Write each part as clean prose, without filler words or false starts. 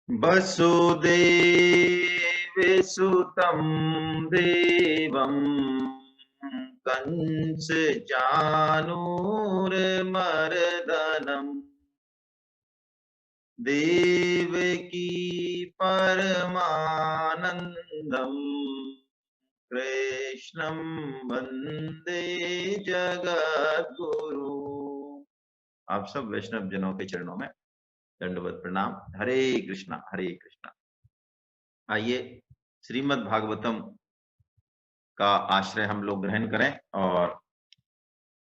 वसुदेवसुतं देवं कंसचाणूरमर्दनम् देवकी परमानन्दम् कृष्णं वन्दे जगद्गुरु। आप सब वैष्णव जनों के चरणों में दंडवत प्रणाम। हरे कृष्णा हरे कृष्णा। आइए श्रीमद् भागवतम का आश्रय हम लोग ग्रहण करें और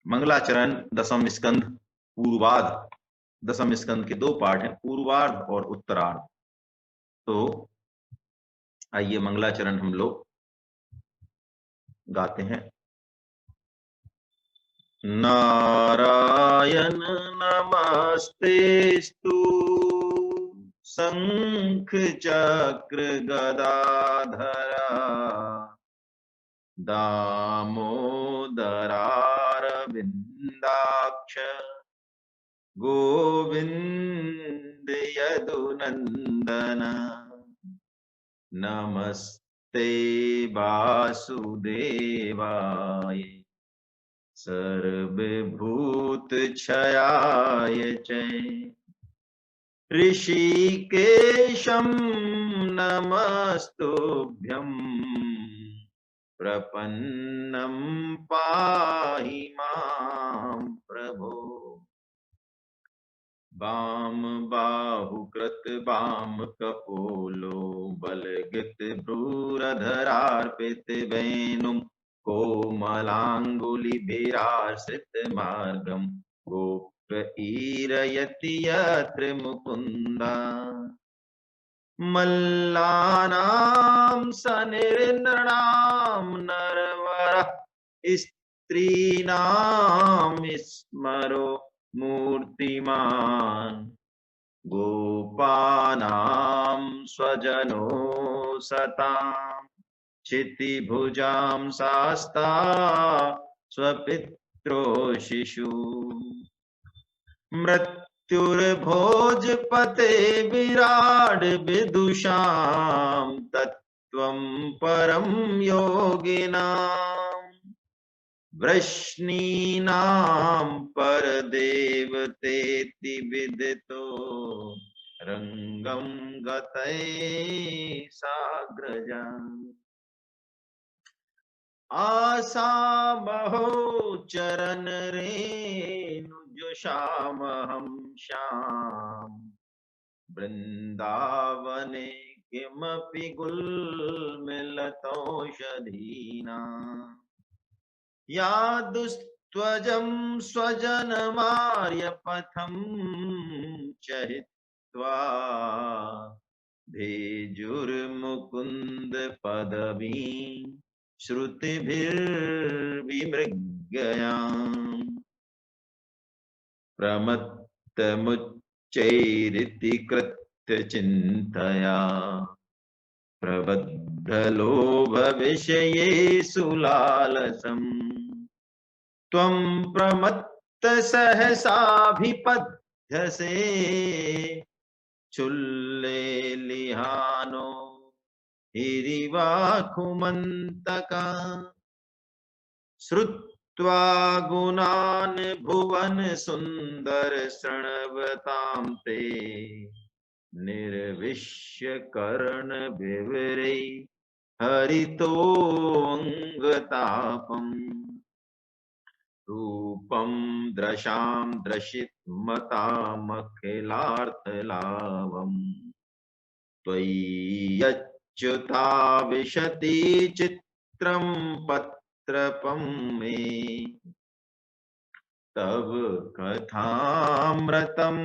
मंगलाचरण दसम स्कंद पूर्वार्ध, दसम स्कंद के दो पार्ट हैं, पूर्वार्ध और उत्तरार्ध। तो आइए मंगलाचरण हम लोग गाते हैं। नारायण नमस्तेस्तु शंख चक्र गदाधरा दामोदरारविन्दाक्ष गोविंद यदुनंदन नमस्ते वासुदेवाय सर्वभूतक्षयाय च ऋषिकेशं नमस्तुभ्यं प्रपन्नं पाहि मां प्रभो। वाम बाहुकृत वाम कपोलो बलगत भ्रूरधरार्पित वेणुं कोमलाङ्गुलिभिराश्रित मार्गं गोपीरयति यत्र मुकुन्दा मल्लानां सनिर्नृणां नरवरः स्त्रीणां स्मरो मूर्तिमान् गोपानां स्वजनो सतां क्षितिभुजां शास्ता स्वपित्रो शिशु मृत्युर्भोजपते विराड विदुषां तत्त्वं परं योगिनां वृष्णीनां परदेवतेति विदितो रंगं गतये साग्रजा आसामहो चरण रेणुजुषामहं श्याम वृंदावने किमपि गुल्मिलतौषधीना या दुस्त्वजं स्वजनमार्यपथं चरित्वा भेजुर्मुकुन्द पदवी श्रुतिभिर्विमृग्याम् प्रमत्तमुच्चैरिति कृत्य चिन्तया प्रबद्धलोभविषयेषु लालसम् त्वं प्रमत्त सहसाभिपद्यसे चुल्लेलिहानो हिरिवाकुमन्तका श्रुत्वा गुणान् भुवन सुन्दर शृण्वतां ते निर्विश्य कर्ण विवरे हरितोऽङ्गतापम् रूपं दृशां दर्शितमतामखिलार्थलाभम् त्वयि यच्युता विशति चित्रं पत्रपं मे तव कथामृतं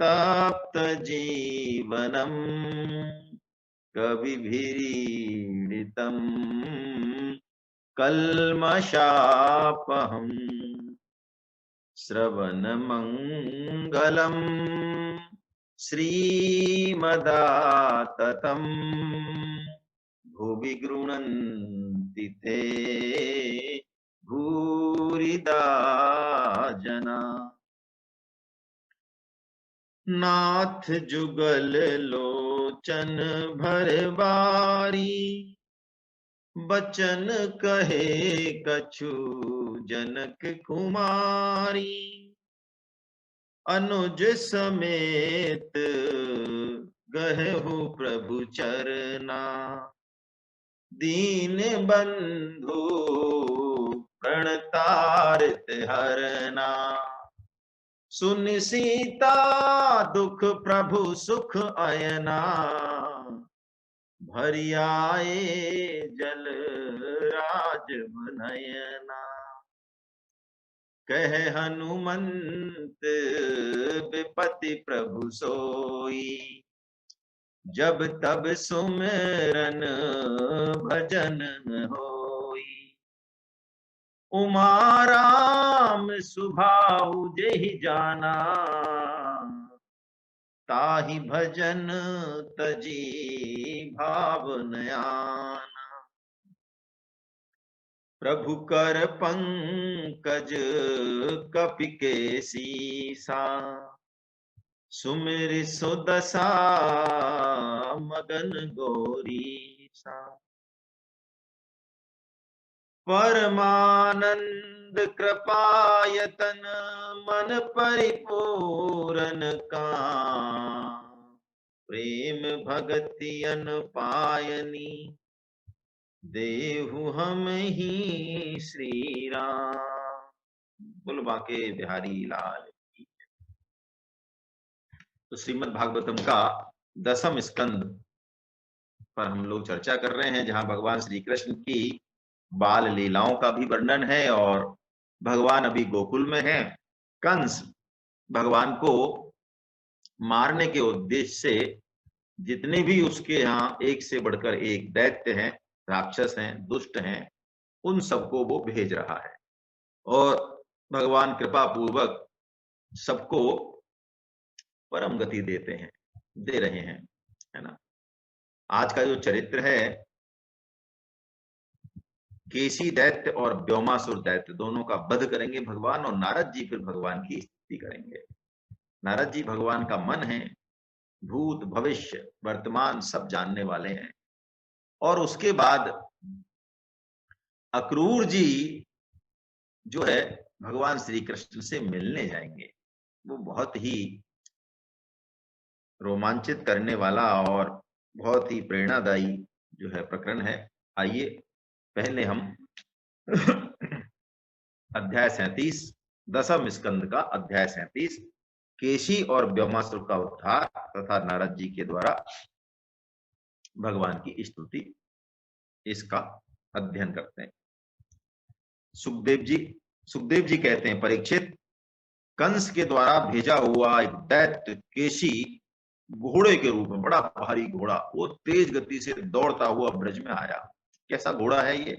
तप्तजीवनं कविभिरीडितं कल्मषापहम् श्रवणमङ्गलं श्रीमदाततं भुवि गृह्णन्ति ते भूरिदा जना। नाथ जुगल लोचन भर बारी, बचन कहे कछु जनक कुमारी। अनुज समेत गहु प्रभु चरना, दीन बंधु प्रणतारित हरना। सुन सीता दुख प्रभु सुख अयना, भरि आए जल राज नयना। कह हनुमंत विपति प्रभु सोई, जब तब सुमिरन भजन होई। उमा राम सुभाऊ जेहि जाना, ताहि भजन तजी भाव नयाना। प्रभु कर पंकज कपि के सीसा, सुमिर सुदशा मगन गौरीसा। परमानंद कृपायतन मन परिपूरन का, प्रेम भगति अनपायनी देहु हम ही श्री राम। बोल बाके बिहारी लाल की। तो श्रीमद् भागवतम का 10वें स्कंद पर हम लोग चर्चा कर रहे हैं, जहां भगवान श्री कृष्ण की बाल लीलाओं का भी वर्णन है और भगवान अभी गोकुल में हैं। कंस भगवान को मारने के उद्देश्य से जितने भी उसके यहाँ एक से बढ़कर एक दैत्य हैं, राक्षस हैं, दुष्ट हैं, उन सबको वो भेज रहा है और भगवान कृपा पूर्वक सबको परम गति देते हैं, दे रहे हैं, है ना। आज का जो चरित्र है, केसी दैत्य और व्योमासुर दैत्य दोनों का वध करेंगे भगवान, और नारद जी फिर भगवान की स्तुति करेंगे। नारद जी भगवान का मन है, भूत भविष्य वर्तमान सब जानने वाले हैं। और उसके बाद अक्रूर जी जो है भगवान श्री कृष्ण से मिलने जाएंगे। वो बहुत ही रोमांचित करने वाला और बहुत ही प्रेरणादायी जो है प्रकरण है। आइए पहले हम अध्याय 37 10वें स्कंद का अध्याय 37 केशी और व्योमासुर का उद्धार तथा नारद जी के द्वारा भगवान की स्तुति, इसका अध्ययन करते हैं। सुखदेव जी कहते हैं, परीक्षित, कंस के द्वारा भेजा हुआ एक दैत्य केशी घोड़े के रूप में, बड़ा भारी घोड़ा, वो तेज गति से दौड़ता हुआ ब्रज में आया। कैसा घोड़ा है ये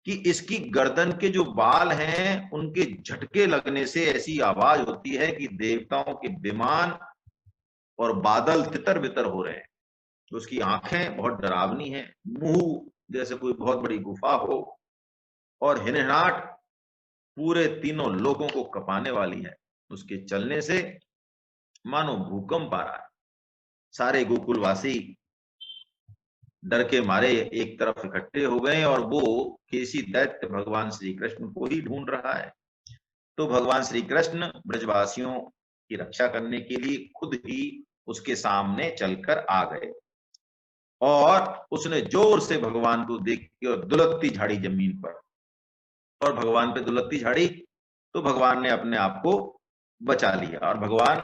कि इसकी गर्दन के जो बाल हैं उनके झटके लगने से ऐसी आवाज होती है कि देवताओं के विमान और बादल तितर बितर हो रहे हैं। तो उसकी आंखें बहुत डरावनी हैं, मुंह जैसे कोई बहुत बड़ी गुफा हो, और हिनहनाट पूरे तीनों लोगों को कपाने वाली है। उसके चलने से मानो भूकंप आ रहा है। सारे गोकुलवासी डर के मारे एक तरफ इकट्ठे हो गए और वो केसी दैत्य भगवान श्री कृष्ण को ही ढूंढ रहा है। तो भगवान श्री कृष्ण ब्रजवासियों की रक्षा करने के लिए खुद ही उसके सामने चलकर आ गए और उसने जोर से भगवान को देख के और दुलत्ती झाड़ी जमीन पर, और भगवान पे दुलत्ती झाड़ी तो भगवान ने अपने आप को बचा लिया और भगवान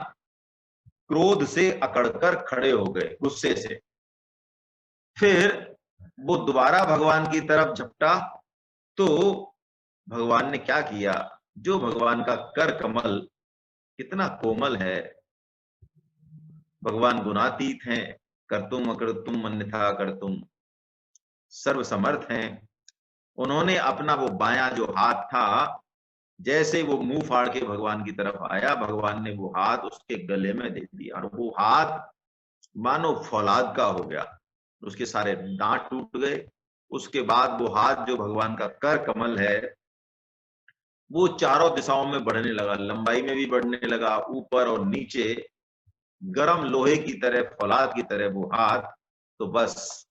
क्रोध से अकड़कर खड़े हो गए, गुस्से से। फिर वो दोबारा भगवान की तरफ झपटा तो भगवान ने क्या किया, जो भगवान का कर कमल कितना कोमल है, भगवान गुणातीत हैं, कर्तुम अकर्तुम अन्यथा कर्तुम, सर्व समर्थ हैं। उन्होंने अपना वो बायां जो हाथ था, जैसे वो मुंह फाड़ के भगवान की तरफ आया, भगवान ने वो हाथ उसके गले में दे दिया और वो हाथ मानो फौलाद का हो गया, उसके सारे दांत टूट गए। उसके बाद वो हाथ जो भगवान का कर कमल है वो चारों दिशाओं में बढ़ने लगा, लंबाई में भी बढ़ने लगा, ऊपर और नीचे गरम लोहे की तरह, फौलाद की तरह वो हाथ, तो बस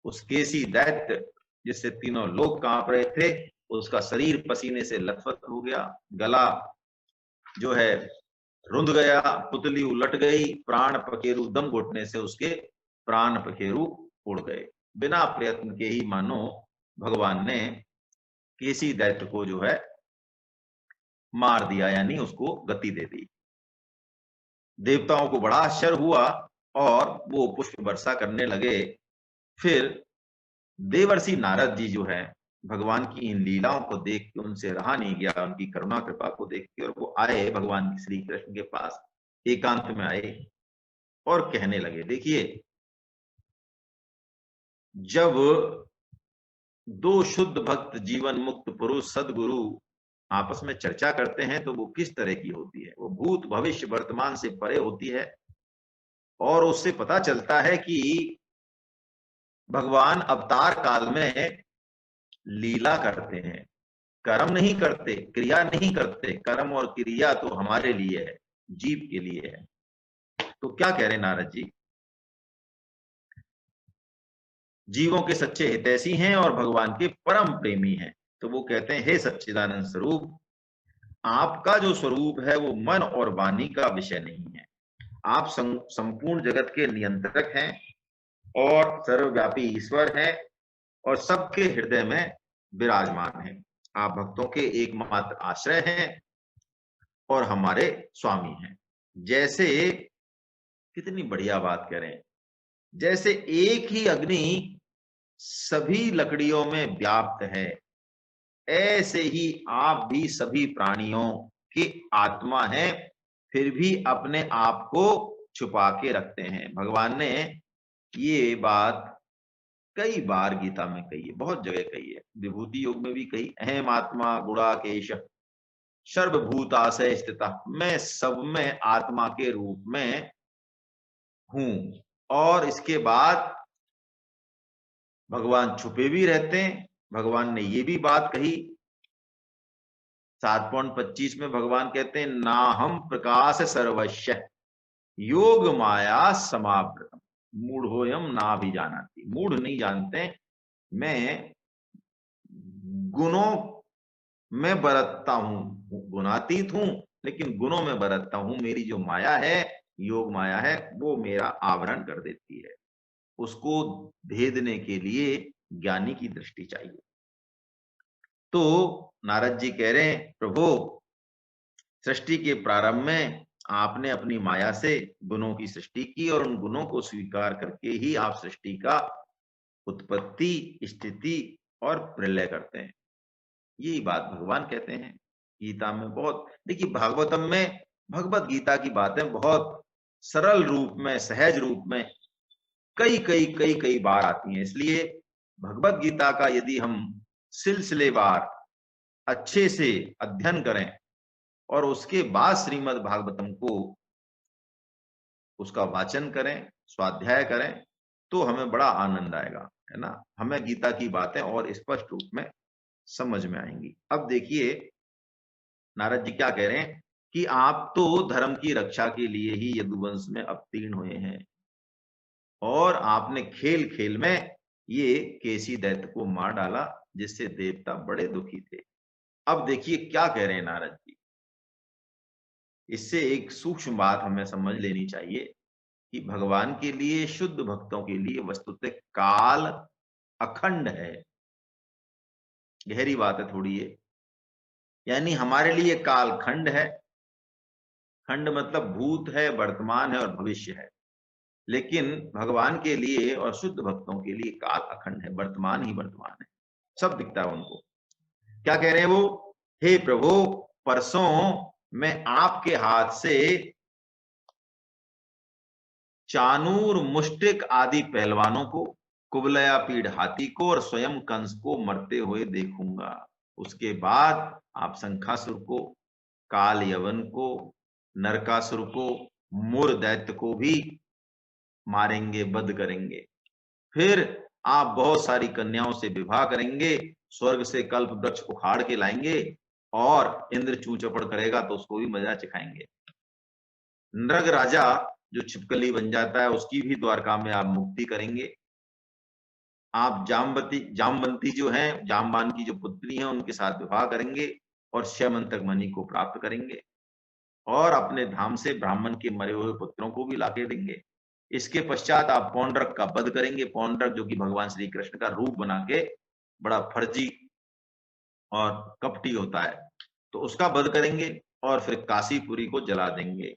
उस केसी दैत्य जिससे तीनों लोग कांप रहे थे, उसका शरीर पसीने से लथपथ हो गया, गला जो है रुंध गया, पुतली उलट गई, प्राण पखेरु दम घुटने से उसके प्राण पखेरु उड़ गए। बिना प्रयत्न के ही मानो भगवान ने केसी दैत्य को जो है मार दिया, यानी उसको गति दे दी। देवताओं को बड़ा आश्चर्य हुआ और वो पुष्प वर्षा करने लगे। फिर देवर्षि नारद जी जो है भगवान की इन लीलाओं को देख के उनसे रहा नहीं गया, उनकी करुणा कृपा को देख के, और वो आए भगवान श्री कृष्ण के पास, एकांत में आए और कहने लगे। देखिए, जब दो शुद्ध भक्त जीवन मुक्त पुरुष सदगुरु आपस में चर्चा करते हैं तो वो किस तरह की होती है, वो भूत भविष्य वर्तमान से परे होती है, और उससे पता चलता है कि भगवान अवतार काल में लीला करते हैं, कर्म नहीं करते, क्रिया नहीं करते। कर्म और क्रिया तो हमारे लिए है, जीव के लिए है। तो क्या कह रहे नारद जी, जीवों के सच्चे हितैषी हैं और भगवान के परम प्रेमी हैं। तो वो कहते हैं, हे सच्चिदानंद स्वरूप, आपका जो स्वरूप है वो मन और वाणी का विषय नहीं है। आप संपूर्ण जगत के नियंत्रक हैं और सर्वव्यापी ईश्वर हैं और सबके हृदय में विराजमान हैं। आप भक्तों के एकमात्र आश्रय हैं और हमारे स्वामी हैं। जैसे, कितनी बढ़िया बात कह रहे हैं, जैसे एक ही अग्नि सभी लकड़ियों में व्याप्त है, ऐसे ही आप भी सभी प्राणियों की आत्मा हैं, फिर भी अपने आप को छुपा के रखते हैं। भगवान ने ये बात कई बार गीता में कही है, बहुत जगह कही है, विभूति योग में भी कही, अहम आत्मा गुणाकेश सर्वभूताशय स्थिता, मैं सब में आत्मा के रूप में हूं। और इसके बाद भगवान छुपे भी रहते हैं। भगवान ने ये भी बात कही 7.25 में, भगवान कहते हैं, ना हम प्रकाश सर्वस्व योग माया समावृतम मूढ़ होयम ना भी जानाती। मूढ़ नहीं जानते, मैं गुणों में बरतता हूं, गुणातीत हूं, लेकिन गुणों में बरतता हूं। मेरी जो माया है, योग माया है, वो मेरा आवरण कर देती है। उसको भेदने के लिए ज्ञानी की दृष्टि चाहिए। तो नारद जी कह रहे हैं, प्रभु, सृष्टि के प्रारंभ में आपने अपनी माया से गुणों की सृष्टि की और उन गुणों को स्वीकार करके ही आप सृष्टि का उत्पत्ति, स्थिति और प्रलय करते हैं। यही बात भगवान कहते हैं गीता में। बहुत देखिए, भागवतम में, भगवत गीता की बातें बहुत सरल रूप में, सहज रूप में कई कई कई कई बार आती हैं। इसलिए भगवत गीता का यदि हम सिलसिलेवार अच्छे से अध्ययन करें और उसके बाद श्रीमद् भागवतम को उसका वाचन करें, स्वाध्याय करें, तो हमें बड़ा आनंद आएगा, है ना। हमें गीता की बातें और स्पष्ट रूप में समझ में आएंगी। अब देखिए नारद जी क्या कह रहे हैं कि आप तो धर्म की रक्षा के लिए ही यदुवंश में अवतीर्ण हुए हैं और आपने खेल खेल में ये केसी दैत्य को मार डाला, जिससे देवता बड़े दुखी थे। अब देखिए क्या कह रहे हैं नारद जी, इससे एक सूक्ष्म बात हमें समझ लेनी चाहिए कि भगवान के लिए, शुद्ध भक्तों के लिए वस्तुतः काल अखंड है। गहरी बात है थोड़ी ये, यानी हमारे लिए काल खंड है। खंड मतलब भूत है, वर्तमान है और भविष्य है। लेकिन भगवान के लिए और शुद्ध भक्तों के लिए काल अखंड है, वर्तमान ही वर्तमान है, सब दिखता है उनको। क्या कह रहे हैं वो, हे प्रभु, परसों मैं आपके हाथ से चानूर, मुष्टिक आदि पहलवानों को, कुबलया पीढ़ हाथी को और स्वयं कंस को मरते हुए देखूंगा। उसके बाद आप शंखासुर को, काल यवन को, नरकासुर को, मुर दैत्य को भी मारेंगे, वध करेंगे। फिर आप बहुत सारी कन्याओं से विवाह करेंगे, स्वर्ग से कल्प वृक्ष उखाड़ के लाएंगे और इंद्र चू चपड़ करेगा तो उसको भी मजा चखाएंगे। नृग राजा जो छिपकली बन जाता है उसकी भी द्वारका में आप मुक्ति करेंगे। आप जामवंती जो है, जामवान की जो पुत्री है, उनके साथ विवाह करेंगे और 6 मंत्रक मणि को प्राप्त करेंगे और अपने धाम से ब्राह्मण के मरे हुए पुत्रों को भी लाके देंगे। इसके पश्चात आप पौंड्रक का वध करेंगे। पौंड्रक जो कि भगवान श्री कृष्ण का रूप बना के बड़ा फर्जी और कपटी होता है, तो उसका वध करेंगे और फिर काशीपुरी को जला देंगे।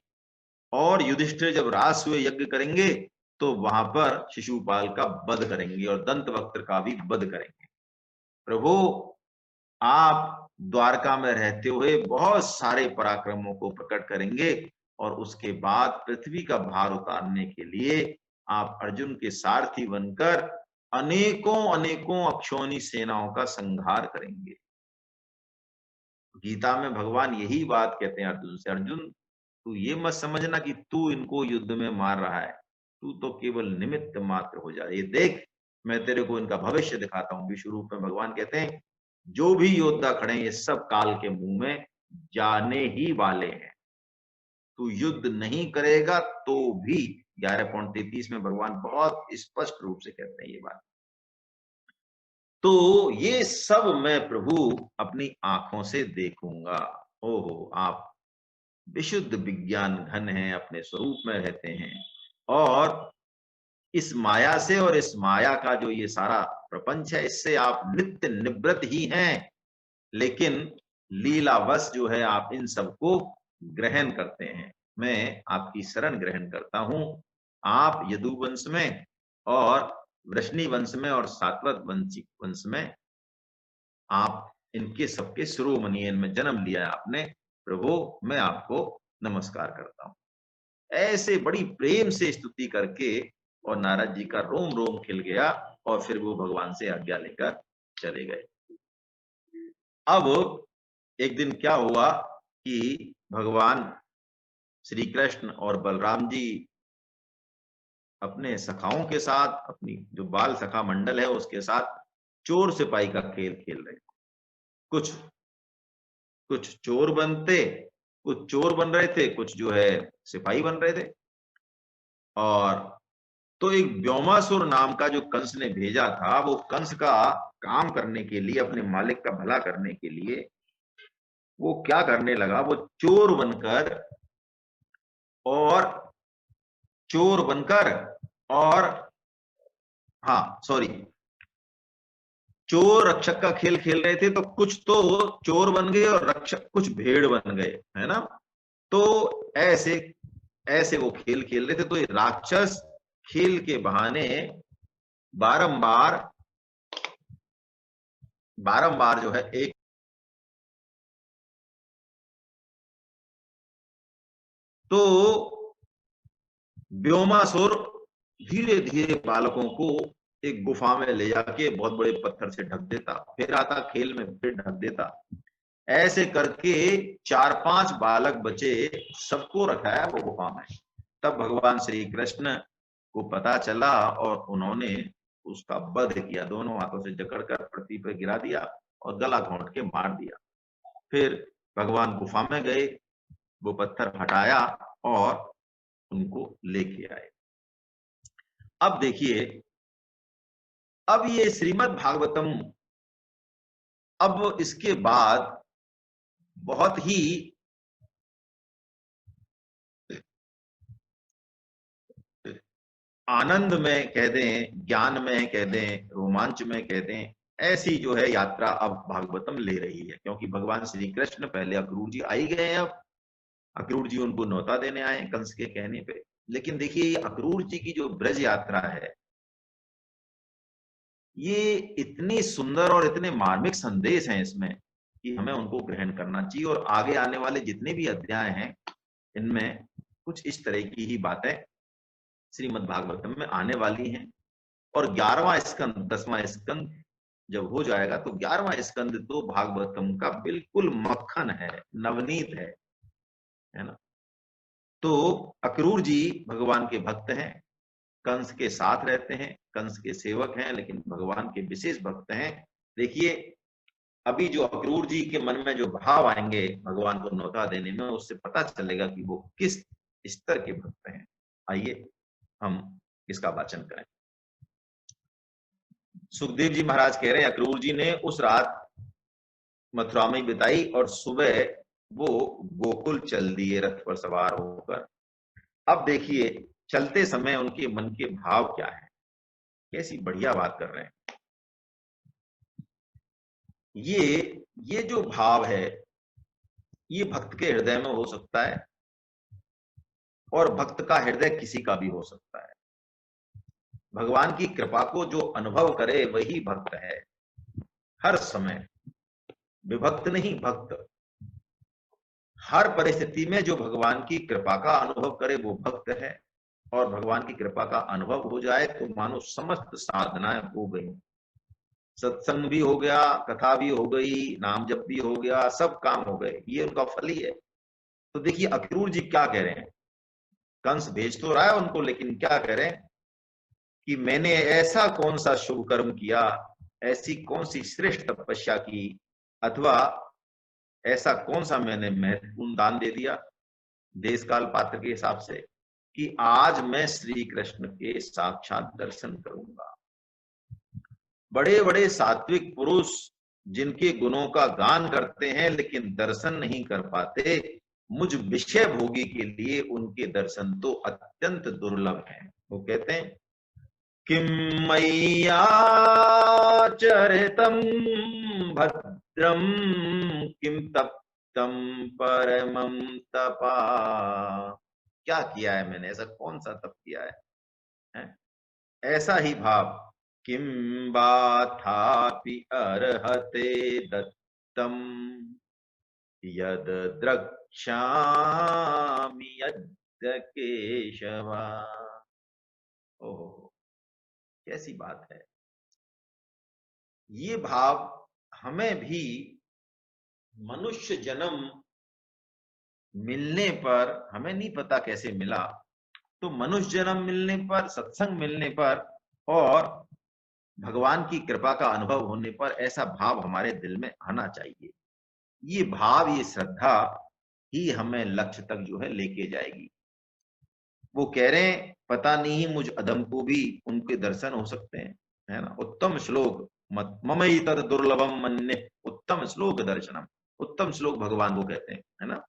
और युधिष्ठिर जब राजसूय यज्ञ करेंगे तो वहां पर शिशुपाल का वध करेंगे और दंतवक्त्र का भी वध करेंगे। प्रभु, आप द्वारका में रहते हुए बहुत सारे पराक्रमों को प्रकट करेंगे और उसके बाद पृथ्वी का भार उतारने के लिए आप अर्जुन के सारथी बनकर अनेकों अनेकों अक्षौनी सेनाओं का संहार करेंगे। गीता में भगवान यही बात कहते हैं अर्जुन से, अर्जुन तू ये मत समझना कि तू इनको युद्ध में मार रहा है, तू तो केवल निमित्त मात्र हो जाए। ये देख, मैं तेरे को इनका भविष्य दिखाता हूँ। विश्व रूप में भगवान कहते हैं जो भी योद्धा खड़े हैं ये सब काल के मुंह में जाने ही वाले हैं। तू युद्ध नहीं करेगा तो भी 11.33 में भगवान बहुत स्पष्ट रूप से कहते हैं ये बात। तो ये सब मैं प्रभु अपनी आंखों से देखूंगा। ओहो, आप विशुद्ध विज्ञान घन हैं, अपने स्वरूप में रहते हैं और इस माया से और इस माया का जो ये सारा प्रपंच है इससे आप नित्य निवृत्त ही हैं, लेकिन लीलावश जो है आप इन सबको ग्रहण करते हैं। मैं आपकी शरण ग्रहण करता हूं। आप यदुवंश में और वृष्णि वंश में और सातवत वंश में आप इनके सबके शिरोमणि, इनमें जन्म लिया है आपने। प्रभु, मैं आपको नमस्कार करता हूं। ऐसे बड़ी प्रेम से स्तुति करके और नारद जी का रोम रोम खिल गया और फिर वो भगवान से आज्ञा लेकर चले गए। अब एक दिन क्या हुआ कि भगवान श्री कृष्ण और बलराम जी अपने सखाओं के साथ, अपनी जो बाल सखा मंडल है उसके साथ चोर सिपाही का खेल खेल रहे। कुछ कुछ चोर बनते, कुछ चोर बन रहे थे, कुछ जो है सिपाही बन रहे थे। और तो एक व्योमासुर नाम का जो कंस ने भेजा था, वो कंस का काम करने के लिए, अपने मालिक का भला करने के लिए वो क्या करने लगा, वो चोर बनकर और हाँ सॉरी, चोर रक्षक का खेल खेल रहे थे। तो कुछ तो चोर बन गए और रक्षक कुछ भेड़ बन गए, है ना। तो ऐसे ऐसे वो खेल खेल रहे थे। तो ये राक्षस खेल के बहाने बारंबार बारंबार जो है एक तो व्योमासुर धीरे धीरे बालकों को एक गुफा में ले जाके बहुत बड़े पत्थर से ढक देता, फिर आता खेल में फिर ढक देता। ऐसे करके 4-5 बालक बचे, सबको रखा है वो गुफा में। तब भगवान श्री कृष्ण को पता चला और उन्होंने उसका वध किया, दोनों हाथों से जकड़कर पृथ्वी पर गिरा दिया और गला घोंट के मार दिया। फिर भगवान गुफा में गए, वो पत्थर हटाया और उनको लेके आए। अब देखिए, अब ये श्रीमद् भागवतम, अब इसके बाद बहुत ही आनंद में कह दें, ज्ञान में कह दें, रोमांच में कह दें, ऐसी जो है यात्रा अब भागवतम ले रही है। क्योंकि भगवान श्री कृष्ण पहले अक्रूर जी आई गए हैं, अब अक्रूर जी उनको न्योता देने आए कंस के कहने पे। लेकिन देखिए, ये अक्रूर जी की जो ब्रज यात्रा है, ये इतनी सुंदर और इतने मार्मिक संदेश हैं इसमें कि हमें उनको ग्रहण करना चाहिए। और आगे आने वाले जितने भी अध्याय हैं, इनमें कुछ इस तरह की ही बातें श्रीमद् भागवतम में आने वाली हैं। और 11वां स्कंद, 10वां स्कंद जब हो जाएगा तो 11वां स्कंद तो भागवतम का बिल्कुल मक्खन है, नवनीत है ना। तो अक्रूर जी भगवान के भक्त हैं, कंस के साथ रहते हैं, कंस के सेवक हैं, लेकिन भगवान के विशेष भक्त हैं। देखिए, अभी जो अक्रूर जी के मन में जो भाव आएंगे भगवान को न्योता देने में, उससे पता चलेगा कि वो किस स्तर के भक्त हैं। आइए हम इसका वाचन करें। सुखदेव जी महाराज कह रहे हैं अक्रूर जी ने उस रात मथुरा में बिताई और सुबह वो गोकुल चल दिए रथ पर सवार होकर। अब देखिए चलते समय उनके मन के भाव क्या है, कैसी बढ़िया बात कर रहे हैं। ये जो भाव है ये भक्त के हृदय में हो सकता है और भक्त का हृदय किसी का भी हो सकता है। भगवान की कृपा को जो अनुभव करे वही भक्त है। हर समय विभक्त नहीं, भक्त। हर परिस्थिति में जो भगवान की कृपा का अनुभव करे वो भक्त है। और भगवान की कृपा का अनुभव हो जाए तो मानो समस्त साधनाएं हो गई, सत्संग भी हो गया, कथा भी हो गई, नाम जप भी हो गया, सब काम हो गए। ये उनका फल ही है। तो देखिए अक्रूर जी क्या कह रहे हैं, कंस भेज तो रहा है उनको, लेकिन क्या कह रहे हैं कि मैंने ऐसा कौन सा शुभ कर्म किया, ऐसी कौन सी श्रेष्ठ तपस्या की, अथवा ऐसा कौन सा मैंने महत्वपूर्ण दान दे दिया देश काल पात्र के हिसाब से कि आज मैं श्री कृष्ण के साक्षात दर्शन करूंगा। बड़े बड़े सात्विक पुरुष जिनके गुणों का गान करते हैं लेकिन दर्शन नहीं कर पाते, मुझ विषय भोगी के लिए उनके दर्शन तो अत्यंत दुर्लभ हैं। वो कहते हैं किम मैया चरितम भद्रम किम तप्तम परमं तपा। क्या किया है मैंने, ऐसा कौन सा तप किया है? ऐसा ही भाव किम बाथापि अर्हते दत्तम यद द्रक्ष्यामि यद्य केशवा। ओहो कैसी बात है। ये भाव हमें भी मनुष्य जन्म मिलने पर, हमें नहीं पता कैसे मिला, तो मनुष्य जन्म मिलने पर, सत्संग मिलने पर और भगवान की कृपा का अनुभव होने पर ऐसा भाव हमारे दिल में आना चाहिए। ये भाव, ये श्रद्धा ही हमें लक्ष्य तक जो है लेके जाएगी। वो कह रहे हैं पता नहीं मुझ अधम को भी उनके दर्शन हो सकते हैं, है ना। उत्तम श्लोक ममई तद दुर्लभम मन्ये उत्तम श्लोक दर्शनम। उत्तम श्लोक भगवान को कहते हैं, है ना।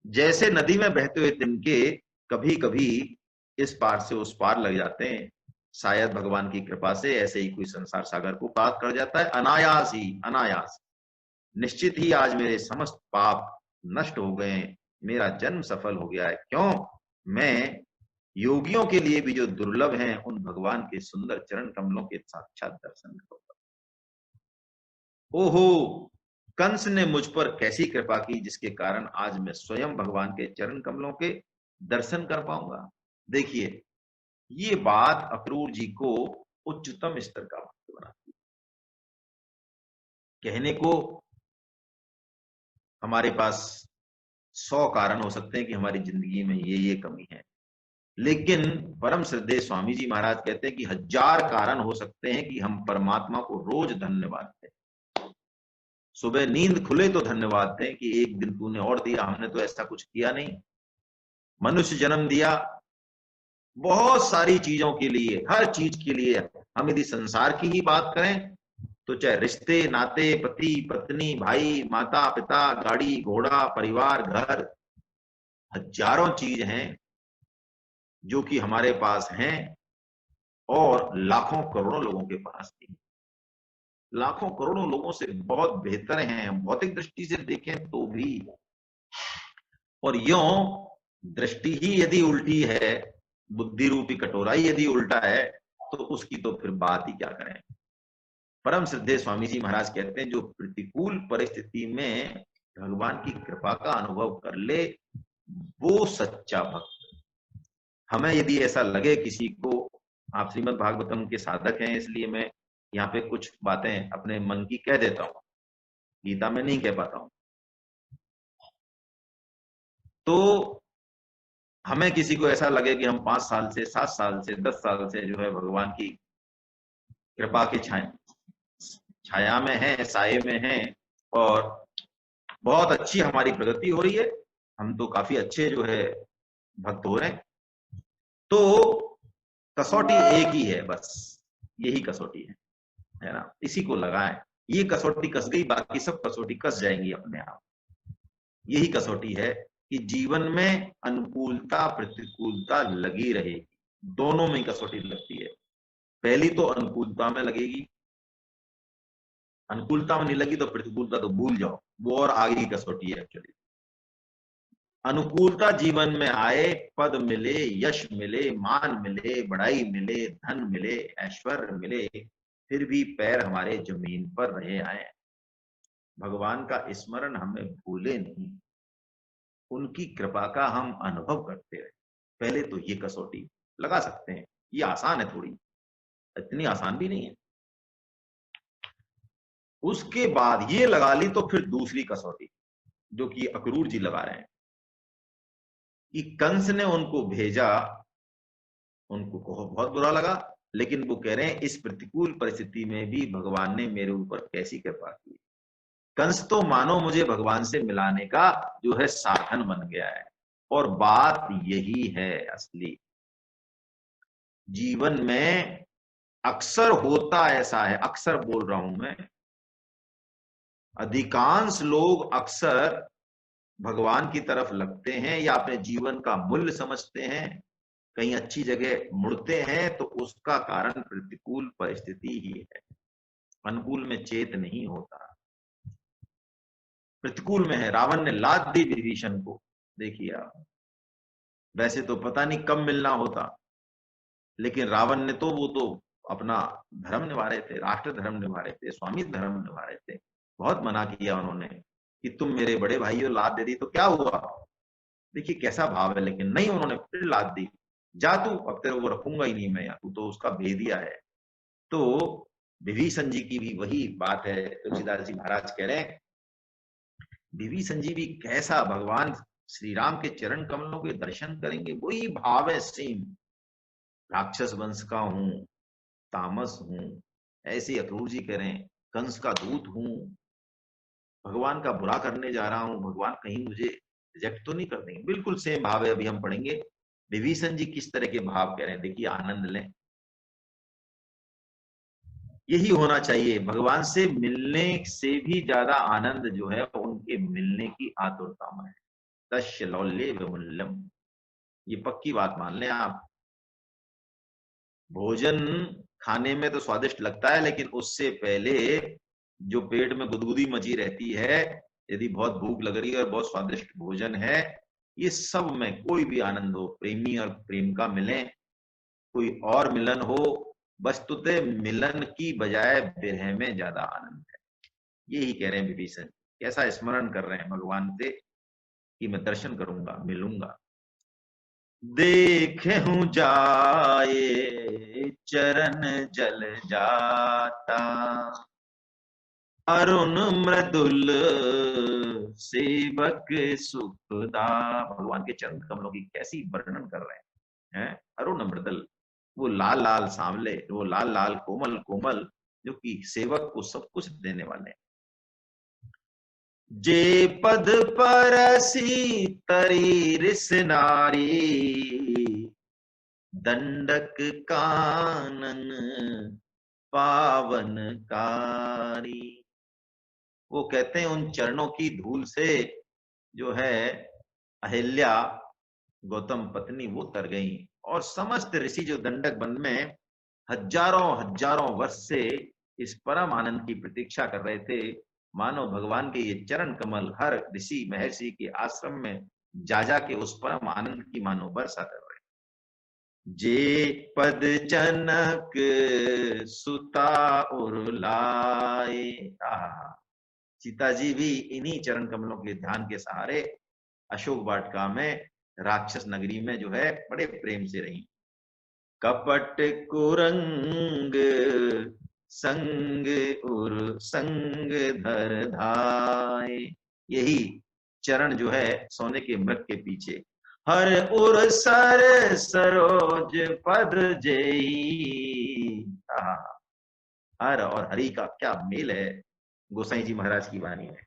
जैसे नदी में बहते हुए तिनके कभी कभी इस पार से उस पार लग जाते हैं, शायद भगवान की कृपा से ऐसे ही कोई संसार सागर को पार कर जाता है अनायास ही, अनायास। निश्चित ही आज मेरे समस्त पाप नष्ट हो गए, मेरा जन्म सफल हो गया है। क्यों? मैं योगियों के लिए भी जो दुर्लभ हैं उन भगवान के सुंदर चरण कमलों के साक्षात दर्शन करूंगा। ओहो कंस ने मुझ पर कैसी कृपा की जिसके कारण आज मैं स्वयं भगवान के चरण कमलों के दर्शन कर पाऊंगा। देखिए ये बात अक्रूर जी को उच्चतम स्तर का भक्त बनाती है। कहने को हमारे पास 100 कारण हो सकते हैं कि हमारी जिंदगी में ये कमी है, लेकिन परम श्रद्धेय स्वामी जी महाराज कहते हैं कि 1000 कारण हो सकते हैं कि हम परमात्मा को रोज धन्यवाद दें। सुबह नींद खुले तो धन्यवाद दें कि एक दिन तूने और दिया, हमने तो ऐसा कुछ किया नहीं। मनुष्य जन्म दिया बहुत सारी चीजों के लिए, हर चीज के लिए। हम यदि संसार की ही बात करें तो चाहे रिश्ते नाते, पति पत्नी, भाई माता पिता, गाड़ी घोड़ा, परिवार, घर, हजारों चीज हैं जो कि हमारे पास हैं और लाखों करोड़ों लोगों के पास भी। लाखों करोड़ों लोगों से बहुत बेहतर हैं भौतिक दृष्टि से देखें तो भी। और यों दृष्टि ही यदि उल्टी है, बुद्धि रूपी कटोरा ही यदि उल्टा है, तो उसकी तो फिर बात ही क्या करें। परम श्रद्धेय स्वामी जी महाराज कहते हैं जो प्रतिकूल परिस्थिति में भगवान की कृपा का अनुभव कर ले वो सच्चा भक्त। हमें यदि ऐसा लगे किसी को, आप श्रीमद् भागवतम के साधक हैं इसलिए मैं यहाँ पे कुछ बातें अपने मन की कह देता हूँ, गीता में नहीं कह पाता हूं। तो हमें किसी को ऐसा लगे कि हम 5 साल से, 7 साल से, 10 साल से जो है भगवान की कृपा की छाया में है, साये में है और बहुत अच्छी हमारी प्रगति हो रही है, हम तो काफी अच्छे जो है भक्त हो रहे हैं। तो कसौटी एक ही है, बस यही कसौटी है ना, इसी को लगाएं। ये कसौटी कस गई, बाकी सब कसौटी कस जाएंगी अपने आप। यही कसौटी है कि जीवन में अनुकूलता प्रतिकूलता लगी रहेगी, दोनों में कसौटी लगती है। पहली तो अनुकूलता में लगेगी, अनुकूलता में नहीं लगी तो प्रतिकूलता तो भूल जाओ, वो और आगे की कसौटी है एक्चुअली। अनुकूलता जीवन में आए, पद मिले, यश मिले, मान मिले, बड़ाई मिले, धन मिले, ऐश्वर्य मिले, फिर भी पैर हमारे जमीन पर रहे आए। भगवान का स्मरण हमें भूले नहीं, उनकी कृपा का हम अनुभव करते रहे। पहले तो ये कसौटी लगा सकते हैं, ये आसान है थोड़ी, इतनी आसान भी नहीं है। उसके बाद ये लगा ली तो फिर दूसरी कसौटी जो कि अक्रूर जी लगा रहे हैं कि कंस ने उनको भेजा, उनको बहुत बुरा लगा, लेकिन वो कह रहे हैं इस प्रतिकूल परिस्थिति में भी भगवान ने मेरे ऊपर कैसी कृपा की। कंस तो मानो मुझे भगवान से मिलाने का जो है साधन बन गया है। और बात यही है असली, जीवन में अक्सर होता ऐसा है, अक्सर बोल रहा हूं मैं, अधिकांश लोग अक्सर भगवान की तरफ लगते हैं या अपने जीवन का मूल्य समझते हैं, कहीं अच्छी जगह मुड़ते हैं तो उसका कारण प्रतिकूल परिस्थिति ही है। अनुकूल में चेत नहीं होता, प्रतिकूल में है। रावण ने लात दी विभीषण को, देखिए आप, वैसे तो पता नहीं कब मिलना होता, लेकिन रावण ने तो, वो तो अपना धर्म निभा रहे थे, राष्ट्र धर्म निभा रहे थे, स्वामी धर्म निभा रहे थे। बहुत मना किया उन्होंने कि तुम मेरे बड़े भाई हो, लात दे दी तो क्या हुआ। देखिए कैसा भाव है, लेकिन नहीं, उन्होंने फिर लात दी, जा तू, अब तेरे को रखूंगा ही नहीं मैं, या तू तो उसका भेदिया है। तो विभीषण जी की भी वही बात है, तुलसीदास जी महाराज कह रहे हैं, विभीषण जी भी कैसा भगवान श्री राम के चरण कमलों के दर्शन करेंगे, वही भाव है सेम। राक्षस वंश का हूं, तामस हूं, ऐसे अक्रूर जी कह रहे हैं, कंस का दूत हूं, भगवान का बुरा करने जा रहा हूं, भगवान कहीं मुझे रिजेक्ट तो नहीं कर देंगे। बिल्कुल सेम भाव है, अभी हम पढ़ेंगे विभीषण जी किस तरह के भाव कह रहे हैं, देखिए आनंद लें। यही होना चाहिए, भगवान से मिलने से भी ज्यादा आनंद जो है उनके मिलने की आतुरता में है। तस्य लौल्य विमूल्यम, ये पक्की बात मान लें आप। भोजन खाने में तो स्वादिष्ट लगता है, लेकिन उससे पहले जो पेट में गुदगुदी मची रहती है, यदि बहुत भूख लग रही है और बहुत स्वादिष्ट भोजन है, ये सब में कोई भी आनंद हो, प्रेमी और प्रेम का मिले, कोई और मिलन हो, वस्तुतः मिलन की बजाय विरह में ज्यादा आनंद है। यही कह रहे हैं विभीषण, कैसा स्मरण कर रहे हैं भगवान से कि मैं दर्शन करूंगा, मिलूंगा। देखे हूं जाए चरण जल जाता, अरुण मृदुल सेवक सुखदा। भगवान के चरण कमलों की कैसी वर्णन कर रहे हैं, अरुण मृदुल, वो लाल लाल सांवले, वो लाल लाल कोमल कोमल, जो कि सेवक को सब कुछ देने वाले हैं। जे पद परसी तरी रिस नारी, दंडक कानन पावनकारी। वो कहते हैं उन चरणों की धूल से जो है अहिल्या गौतम पत्नी वो तर गई, और समस्त ऋषि जो दंडक वन में हजारों हजारों वर्ष से इस परम आनंद की प्रतीक्षा कर रहे थे, मानो भगवान के ये चरण कमल हर ऋषि महर्षि के आश्रम में जा जाके उस परम आनंद की मानो वर्षा कर रहे। जे पद जनक सुता उरलाए, सीता जी भी इन्हीं चरण कमलों के ध्यान के सहारे अशोक वाटिका में राक्षस नगरी में जो है बड़े प्रेम से रही। कपट कुरंग संग उर संग धर धाय, यही चरण जो है सोने के मृग के पीछे, हर उर सर सरोज पद जेई। हर और हरि का क्या मेल है, गोसाई जी महाराज की वाणी में।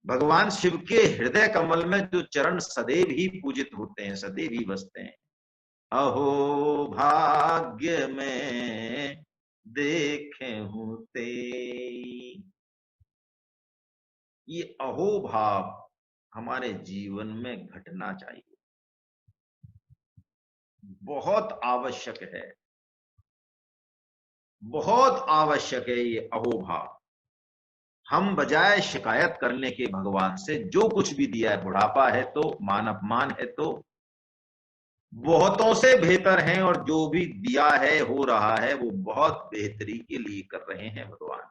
भगवान शिव के हृदय कमल में जो चरण सदैव ही पूजित होते हैं, सदैव ही बसते हैं। अहो भाग्य में देखे हूं ते, ये अहो भाव हमारे जीवन में घटना चाहिए, बहुत आवश्यक है, बहुत आवश्यक है ये अहो भाव। हम बजाय शिकायत करने के भगवान से, जो कुछ भी दिया है, बुढ़ापा है तो, मान अपमान है तो, बहुतों से बेहतर हैं, और जो भी दिया है, हो रहा है, वो बहुत बेहतरी के लिए कर रहे हैं भगवान।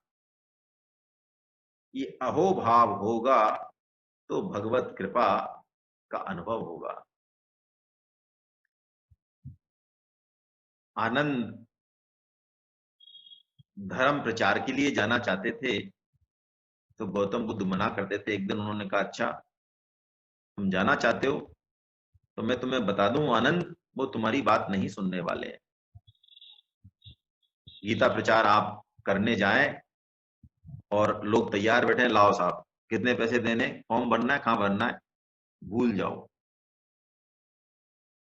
ये अहोभाव होगा तो भगवत कृपा का अनुभव होगा। आनंद धर्म प्रचार के लिए जाना चाहते थे तो गौतम बुद्ध मना करते थे। एक दिन उन्होंने कहा, अच्छा तुम जाना चाहते हो तो मैं तुम्हें बता दूं आनंद, वो तुम्हारी बात नहीं सुनने वाले हैं। गीता प्रचार आप करने जाएं और लोग तैयार बैठे, लाओ साहब कितने पैसे देने, फॉर्म भरना है, कहां भरना है, भूल जाओ।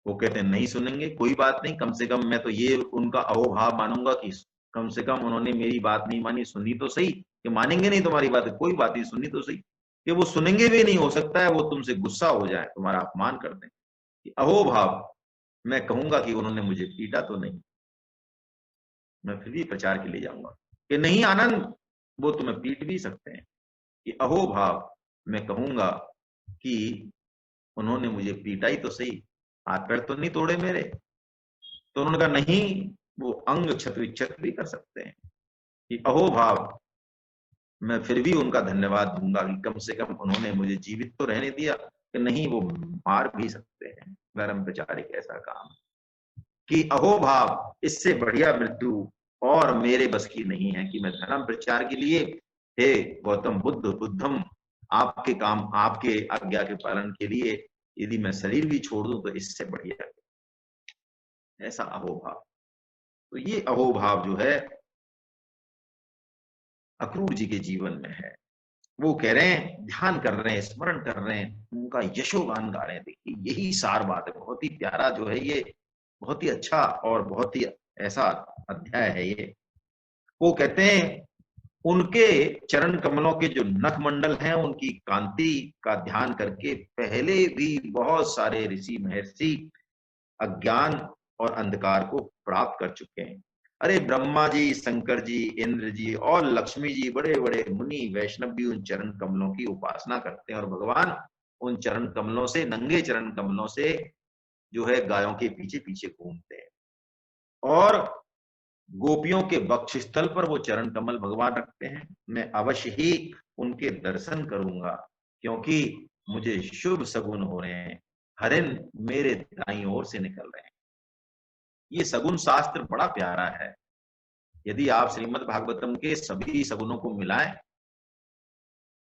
वो कहते हैं नहीं सुनेंगे, कोई बात नहीं, कम से कम मैं तो ये उनका अहोभाव मानूंगा कि कम से कम उन्होंने मेरी बात नहीं मानी, सुनी तो सही। कि मानेंगे नहीं तुम्हारी बात, कोई बात नहीं, सुनी तो सही। कि वो सुनेंगे भी नहीं, हो सकता है वो तुमसे गुस्सा हो जाए, तुम्हारा अपमान कर दें। कि अहोभाव, मैं कहूंगा कि उन्होंने मुझे पीटा तो नहीं, मैं फिर भी प्रचार के लिए जाऊंगा। कि नहीं आनंद, वो तुम्हें पीट भी सकते हैं। कि अहोभाव, मैं कहूंगा कि उन्होंने मुझे पीटा ही तो सही, हाथ पैर तो नहीं तोड़े मेरे। तो उन्होंने कहा नहीं, वो अंग क्षत विक्षत भी कर सकते हैं। कि अहोभाव, मैं फिर भी उनका धन्यवाद दूंगा कि कम से कम उन्होंने मुझे जीवित तो रहने दिया। कि नहीं, वो मार भी सकते हैं। धर्म प्रचार एक ऐसा काम कि अहोभाव, इससे बढ़िया मृत्यु और मेरे बस की नहीं है। कि मैं धर्म प्रचार के लिए, हे गौतम बुद्ध बुद्धम, आपके काम, आपके आज्ञा के पालन के लिए यदि मैं शरीर भी छोड़ दूं तो इससे बढ़िया, ऐसा अहोभाव। तो ये अहोभाव जो है अक्रूर जी के जीवन में है। वो कह रहे हैं, ध्यान कर रहे हैं, स्मरण कर रहे हैं, उनका यशोगान गा रहे हैं। देखिए यही सार बात है, बहुत ही प्यारा जो है ये, बहुत ही अच्छा और बहुत ही ऐसा अध्याय है ये। वो कहते हैं, उनके चरण कमलों के जो नख मंडल हैं, उनकी कांति का ध्यान करके पहले भी बहुत सारे ऋषि महर्षि अज्ञान और अंधकार को प्राप्त कर चुके हैं। अरे ब्रह्मा जी, शंकर जी, इंद्र जी और लक्ष्मी जी, बड़े बड़े मुनि वैष्णव भी उन चरण कमलों की उपासना करते हैं, और भगवान उन चरण कमलों से, नंगे चरण कमलों से जो है गायों के पीछे पीछे घूमते हैं। और गोपियों के वक्ष स्थल पर वो चरण कमल भगवान रखते हैं। मैं अवश्य ही उनके दर्शन करूंगा, क्योंकि मुझे शुभ सगुन हो रहे हैं, हरिण मेरे दाईं ओर से निकल रहे हैं। ये सगुन शास्त्र बड़ा प्यारा है। यदि आप श्रीमद् भागवतम के सभी सगुनों को मिलाएं,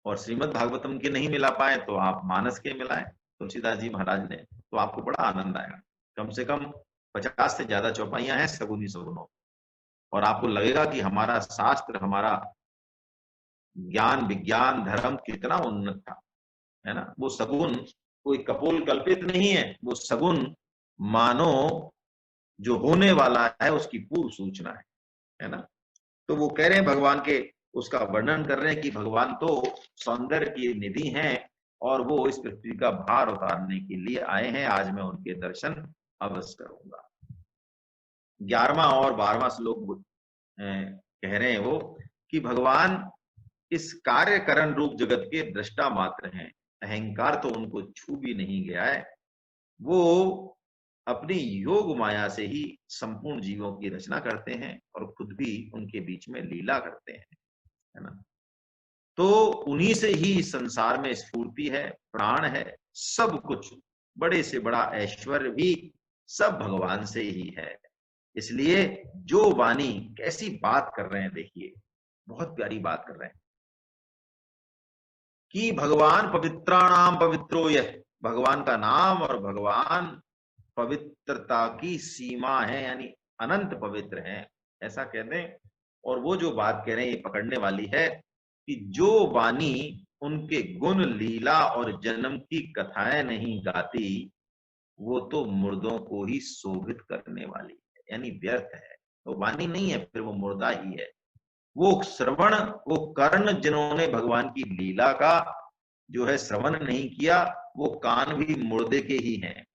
और श्रीमद् भागवतम के नहीं मिला पाए तो आप मानस के मिलाएं, तुलसीदास जी महाराज ने, तो आपको बड़ा आनंद आएगा। कम से कम 50 से ज्यादा चौपाइयां हैं सगुनी सगुनों, और आपको लगेगा कि हमारा शास्त्र, हमारा ज्ञान विज्ञान धर्म कितना उन्नत था, है ना। वो सगुन कोई कपोल कल्पित नहीं है, वो सगुन मानो जो होने वाला है उसकी पूर्व सूचना है ना। तो वो कह रहे हैं भगवान के, उसका वर्णन कर रहे हैं कि भगवान तो सौंदर्य की निधि हैं, और वो इस पृथ्वी का भार उतारने के लिए आए हैं। आज मैं उनके दर्शन अवश्य करूंगा। 11वां और 12वां श्लोक कह रहे हैं वो, कि भगवान इस कार्य करण रूप जगत के दृष्टा मात्र हैं, अहंकार तो उनको छू भी नहीं गया है। वो अपनी योग माया से ही संपूर्ण जीवों की रचना करते हैं, और खुद भी उनके बीच में लीला करते हैं, है ना। तो उन्हीं से ही संसार में स्फूर्ति है, प्राण है, सब कुछ, बड़े से बड़ा ऐश्वर्य भी सब भगवान से ही है। इसलिए जो वाणी कैसी बात कर रहे हैं, देखिए बहुत प्यारी बात कर रहे हैं कि भगवान पवित्राणाम पवित्रो यह, भगवान का नाम और भगवान पवित्रता की सीमा है, यानी अनंत पवित्र है, ऐसा कहते हैं। और वो जो बात कह रहे हैं ये पकड़ने वाली है कि जो वाणी उनके गुण लीला और जन्म की कथाएं नहीं गाती, वो तो मुर्दों को ही शोभित करने वाली है, यानी व्यर्थ है। वो वाणी नहीं है, फिर वो मुर्दा ही है। वो श्रवण, वो कर्ण जिन्होंने भगवान की लीला का जो है श्रवण नहीं किया, वो कान भी मुर्दे के ही हैं,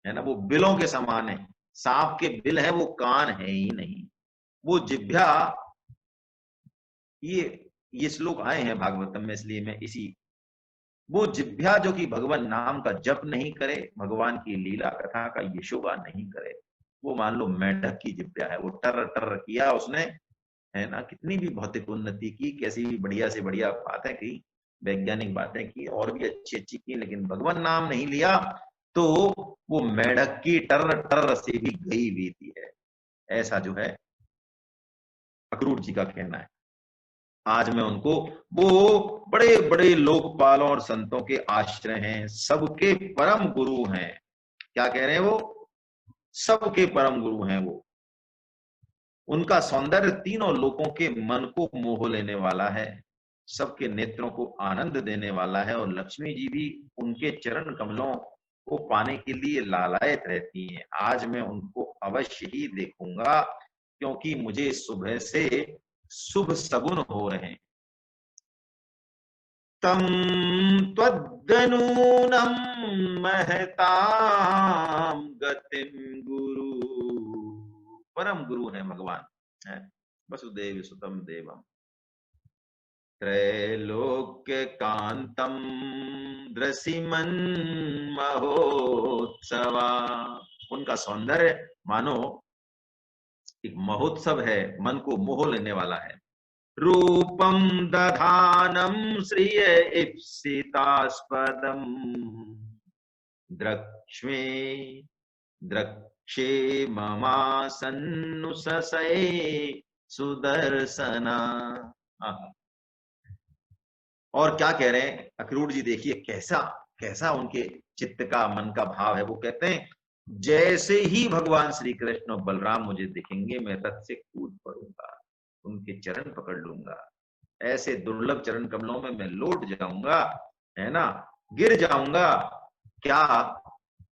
है ना। वो बिलों के समान है, सांप के बिल है, वो कान है ही नहीं। वो जिभ्या, ये श्लोक आए हैं भागवतम में, इसलिए मैं इसी, वो जिभ्या जो कि भगवान नाम का जप नहीं करे, भगवान की लीला कथा का यशोगान नहीं करे, वो मान लो मेंढक की जिभ्या है। वो टर टर किया उसने, है ना, कितनी भी भौतिक उन्नति की, कैसी भी बढ़िया से बढ़िया बातें की, वैज्ञानिक बातें की, और भी अच्छी अच्छी की, लेकिन भगवान नाम नहीं लिया तो वो मेढक की टर टर से भी गई बीती है। ऐसा जो है अक्रूर जी का कहना है। आज मैं उनको, वो बड़े बड़े लोकपालों और संतों के आश्रय हैं, सबके परम गुरु हैं। क्या कह रहे हैं वो? सबके परम गुरु हैं वो। उनका सौंदर्य तीनों लोगों के मन को मोह लेने वाला है, सबके नेत्रों को आनंद देने वाला है, और लक्ष्मी जी भी उनके चरण कमलों को पाने के लिए लालायत रहती हैं। आज मैं उनको अवश्य ही देखूंगा, क्योंकि मुझे सुबह से शुभ सगुन हो रहे हैं। तम त्वद्गनूनम महताम गतिम गुरु, परम गुरु है भगवान, है वसुदेव सुतम देवम, त्रैलोक्य कांतम दृशिमन महोत्सवा। उनका सौंदर्य मानो एक महोत्सव है, मन को मोह लेने वाला है। रूपम दधानम श्रिय इप्सितास्पदम, द्रक्ष्मे द्रक्षे ममासन्नुससये सुदर्शना। और क्या कह रहे हैं अक्रूर जी, देखिए कैसा कैसा उनके चित्त का, मन का भाव है। वो कहते हैं, जैसे ही भगवान श्री कृष्ण और बलराम मुझे दिखेंगे, मैं रथ से कूद पड़ूंगा, उनके चरण पकड़ लूंगा, ऐसे दुर्लभ चरण कमलों में मैं लौट जाऊंगा, है ना, गिर जाऊंगा। क्या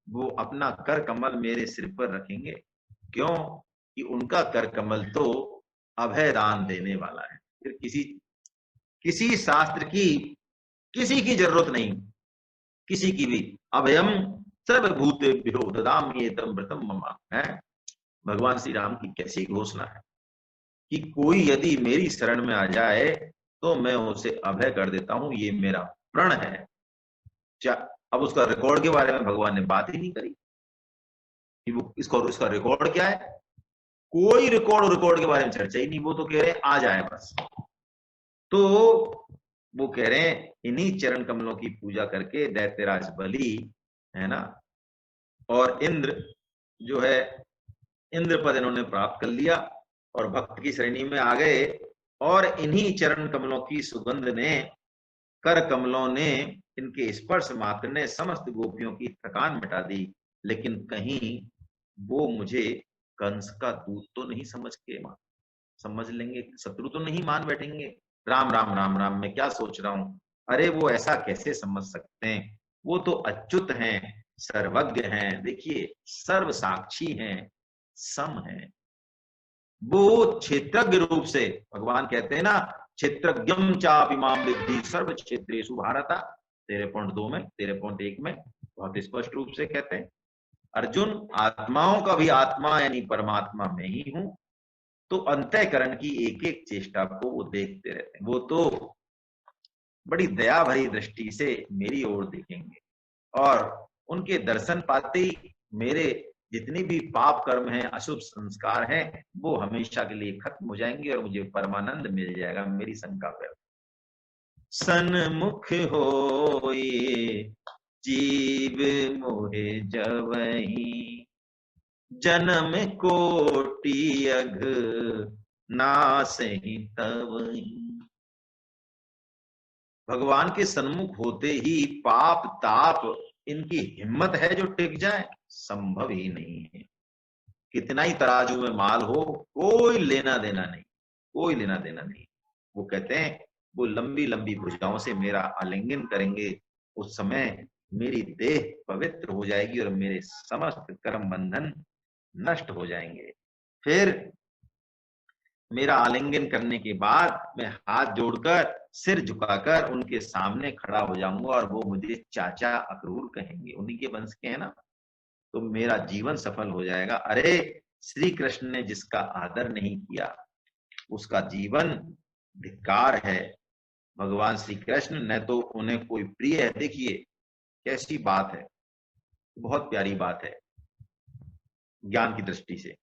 वो अपना कर कमल मेरे सिर पर रखेंगे? क्यों कि उनका कर कमल तो अभय दान देने वाला है। फिर किसी किसी शास्त्र की, किसी की जरूरत नहीं, किसी की भी। अभयम सर्वभूतेभ्यो ददामि एतम व्रतम मम, है भगवान श्री राम की कैसी घोषणा है कि कोई यदि मेरी शरण में आ जाए तो मैं उसे अभय कर देता हूं, ये मेरा प्रण है। अब उसका रिकॉर्ड के बारे में भगवान ने बात ही नहीं करी कि वो इसका रिकॉर्ड क्या है। कोई रिकॉर्ड के बारे में चर्चा ही नहीं। वो तो कह रहे हैं आ जाए बस। तो वो कह रहे हैं, इन्हीं चरण कमलों की पूजा करके दैत्यराज बलि, है ना, और इंद्र जो है, इंद्र पद इन्होंने प्राप्त कर लिया और भक्त की श्रेणी में आ गए। और इन्हीं चरण कमलों की सुगंध ने, कर कमलों ने, इनके स्पर्श मात्र ने समस्त गोपियों की थकान मिटा दी। लेकिन कहीं वो मुझे कंस का दूत तो नहीं समझ लेंगे, शत्रु तो नहीं मान बैठेंगे? राम राम राम राम, मैं क्या सोच रहा हूं? अरे वो ऐसा कैसे समझ सकते हैं? वो तो अच्युत हैं, सर्वज्ञ हैं, देखिए सर्व साक्षी हैं, सम हैं। वो क्षेत्रज्ञ रूप से, भगवान कहते हैं ना, क्षेत्रज्ञम चापि माम विद्धि सर्व क्षेत्रेषु भारत, 13.2 में, 13.1 में बहुत स्पष्ट रूप से कहते हैं, अर्जुन आत्माओं का भी आत्मा यानी परमात्मा मैं ही हूं। तो अंतःकरण की एक एक चेष्टा को वो देखते रहते हैं। वो तो बड़ी दया भरी दृष्टि से मेरी ओर देखेंगे, और उनके दर्शन पाते ही मेरे जितने भी पाप कर्म हैं, अशुभ संस्कार हैं, वो हमेशा के लिए खत्म हो जाएंगे और मुझे परमानंद मिल जाएगा। मेरी शंका पर सन्मुख हो जीव मोहे जवही, जन्म कोटि अघ नासहि तवही। भगवान के सन्मुख होते ही पाप ताप, इनकी हिम्मत है जो टिक जाए? संभव ही नहीं है। कितना ही तराजू में माल हो, कोई लेना देना नहीं, कोई लेना देना नहीं। वो कहते हैं, वो लंबी लंबी भुजाओं से मेरा आलिंगन करेंगे, उस समय मेरी देह पवित्र हो जाएगी और मेरे समस्त कर्म बंधन नष्ट हो जाएंगे। फिर मेरा आलिंगन करने के बाद मैं हाथ जोड़कर सिर झुकाकर उनके सामने खड़ा हो जाऊंगा और वो मुझे चाचा अक्रूर कहेंगे, उन्हीं के वंश के हैं ना। तो मेरा जीवन सफल हो जाएगा। अरे श्री कृष्ण ने जिसका आदर नहीं किया उसका जीवन धिक्कार है। भगवान श्री कृष्ण न तो उन्हें कोई प्रिय है। देखिए कैसी बात है, बहुत प्यारी बात है ज्ञान की दृष्टि से।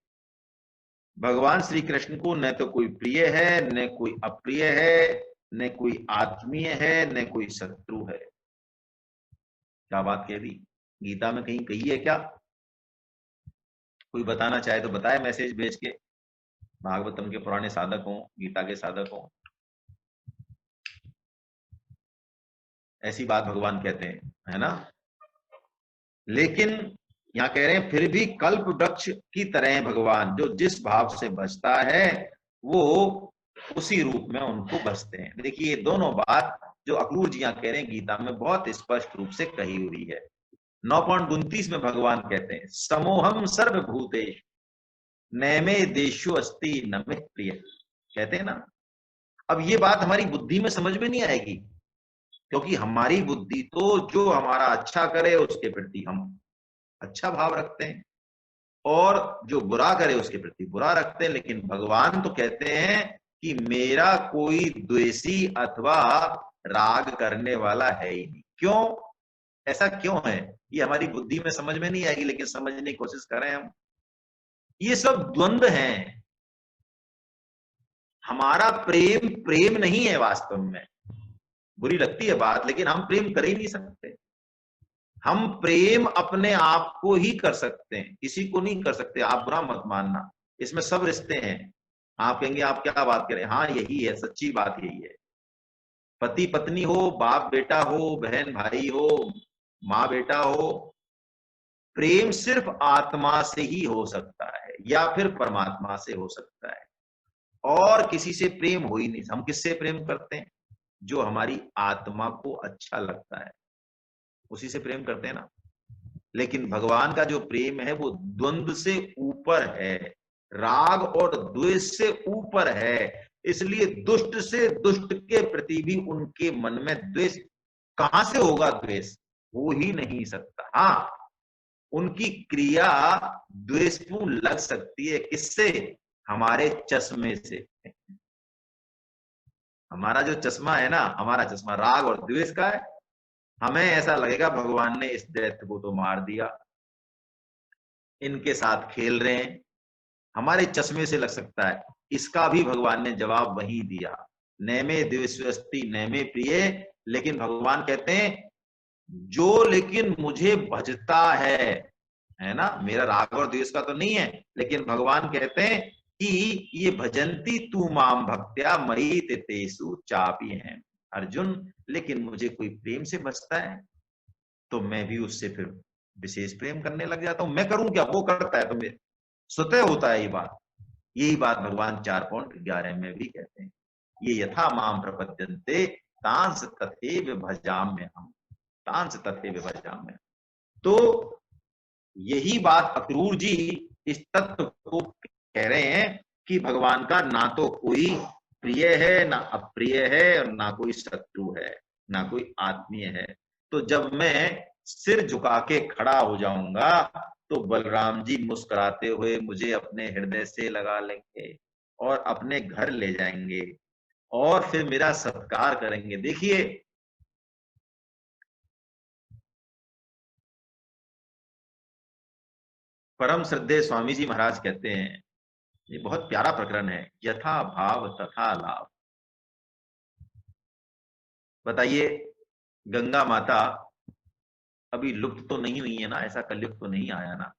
भगवान श्री कृष्ण को न तो कोई प्रिय है, न कोई अप्रिय है, न कोई आत्मीय है, न कोई शत्रु है। क्या बात कह दी, गीता में कहीं कही है क्या? कोई बताना चाहे तो बताए मैसेज भेज के, भागवतम के पुराने साधक हों, गीता के साधक हों। ऐसी बात भगवान कहते हैं, है ना। लेकिन यहाँ कह रहे हैं फिर भी कल्प वृक्ष की तरह भगवान, जो जिस भाव से बचता है वो उसी रूप में उनको बचते हैं। देखिए ये दोनों बात जो अक्रूर जी यहाँ कह रहे हैं गीता में बहुत स्पष्ट रूप से कही हुई है। 9.29 में भगवान कहते हैं समोहम सर्वभूतेषु नैमे देशो अस्ति न मे प्रिय, कहते हैं ना। अब ये बात हमारी बुद्धि में समझ में नहीं आएगी, क्योंकि हमारी बुद्धि तो जो हमारा अच्छा करे उसके प्रति हम अच्छा भाव रखते हैं और जो बुरा करे उसके प्रति बुरा रखते हैं। लेकिन भगवान तो कहते हैं कि मेरा कोई द्वेषी अथवा राग करने वाला है ही नहीं। क्यों, ऐसा क्यों है, ये हमारी बुद्धि में समझ में नहीं आएगी, लेकिन समझने की कोशिश करें हम। ये सब द्वंद्व हैं। हमारा प्रेम प्रेम नहीं है वास्तव में। बुरी लगती है बात, लेकिन हम प्रेम कर ही नहीं सकते। हम प्रेम अपने आप को ही कर सकते हैं, किसी को नहीं कर सकते। आप बुरा मत मानना, इसमें सब रिश्ते हैं। आप कहेंगे आप क्या बात करें, हाँ यही है, सच्ची बात यही है। पति पत्नी हो, बाप बेटा हो, बहन भाई हो, माँ बेटा हो, प्रेम सिर्फ आत्मा से ही हो सकता है या फिर परमात्मा से हो सकता है, और किसी से प्रेम हो ही नहीं। हम किससे प्रेम करते हैं? जो हमारी आत्मा को अच्छा लगता है उसी से प्रेम करते हैं ना। लेकिन भगवान का जो प्रेम है वो द्वंद्व से ऊपर है, राग और द्वेष से ऊपर है। इसलिए दुष्ट से दुष्ट के प्रति भी उनके मन में द्वेष कहां से होगा? द्वेष हो ही नहीं सकता। हाँ, उनकी क्रिया द्वेषपूर्ण लग सकती है। किससे? हमारे चश्मे से। हमारा जो चश्मा है ना, हमारा चश्मा राग और द्वेष का है। हमें ऐसा लगेगा भगवान ने इस दैत्य को तो मार दिया, इनके साथ खेल रहे हैं, हमारे चश्मे से लग सकता है। इसका भी भगवान ने जवाब वही दिया, नैमे द्वेष्वस्ति नैमे प्रिय। लेकिन भगवान कहते हैं जो लेकिन मुझे भजता है ना, मेरा राग और द्वेष का तो नहीं है, लेकिन भगवान कहते हैं कि ये भजंती तू माम भक्त्या मयि तेषु चापि है अर्जुन। लेकिन मुझे कोई प्रेम से बचता है तो मैं भी उससे फिर विशेष प्रेम करने लग जाता हूं। मैं करूं क्या, वो करता है तो मैं स्वतः होता है। ये बात, यही बात भगवान 4.11 में भी कहते हैं, ये यथा माम प्रपद्यन्ते तांस तथैव भजाम्य हम, तांस तथैव भजाम्य। तो यही बात अक्रूर जी इस तत्व को कह रहे हैं कि भगवान का ना तो कोई प्रिय है, ना अप्रिय है, और ना कोई शत्रु है, ना कोई आत्मीय है। तो जब मैं सिर झुका के खड़ा हो जाऊंगा तो बलराम जी मुस्कुराते हुए मुझे अपने हृदय से लगा लेंगे और अपने घर ले जाएंगे और फिर मेरा सत्कार करेंगे। देखिए परम श्रद्धेय स्वामी जी महाराज कहते हैं, ये बहुत प्यारा प्रकरण है, यथा भाव तथा लाभ। बताइए, गंगा माता अभी लुप्त तो नहीं हुई है ना, ऐसा कलयुग तो नहीं आया ना।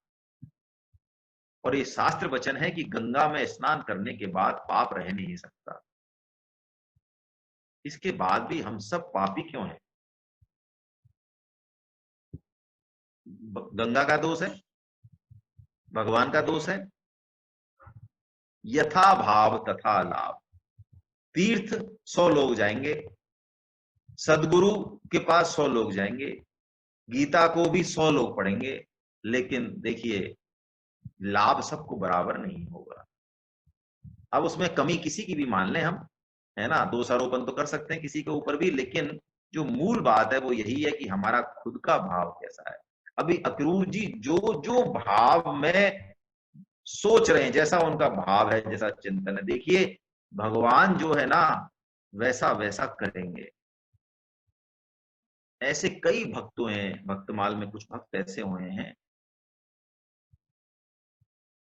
और ये शास्त्र वचन है कि गंगा में स्नान करने के बाद पाप रह नहीं सकता। इसके बाद भी हम सब पापी क्यों हैं? गंगा का दोष है? भगवान का दोष है? यथा भाव तथा लाभ। तीर्थ 100 लोग जाएंगे, सदगुरु के पास 100 लोग जाएंगे, गीता को भी 100 लोग पढ़ेंगे, लेकिन देखिए लाभ सबको बराबर नहीं होगा। अब उसमें कमी किसी की भी मान लें हम, है ना, दोषारोपण तो कर सकते हैं किसी के ऊपर भी, लेकिन जो मूल बात है वो यही है कि हमारा खुद का भाव कैसा है। अभी अक्रूर जी जो जो भाव में सोच रहे हैं, जैसा उनका भाव है, जैसा चिंतन है, देखिए भगवान जो है ना वैसा वैसा करेंगे। ऐसे कई भक्त हुए हैं, भक्तमाल में कुछ भक्त ऐसे हुए हैं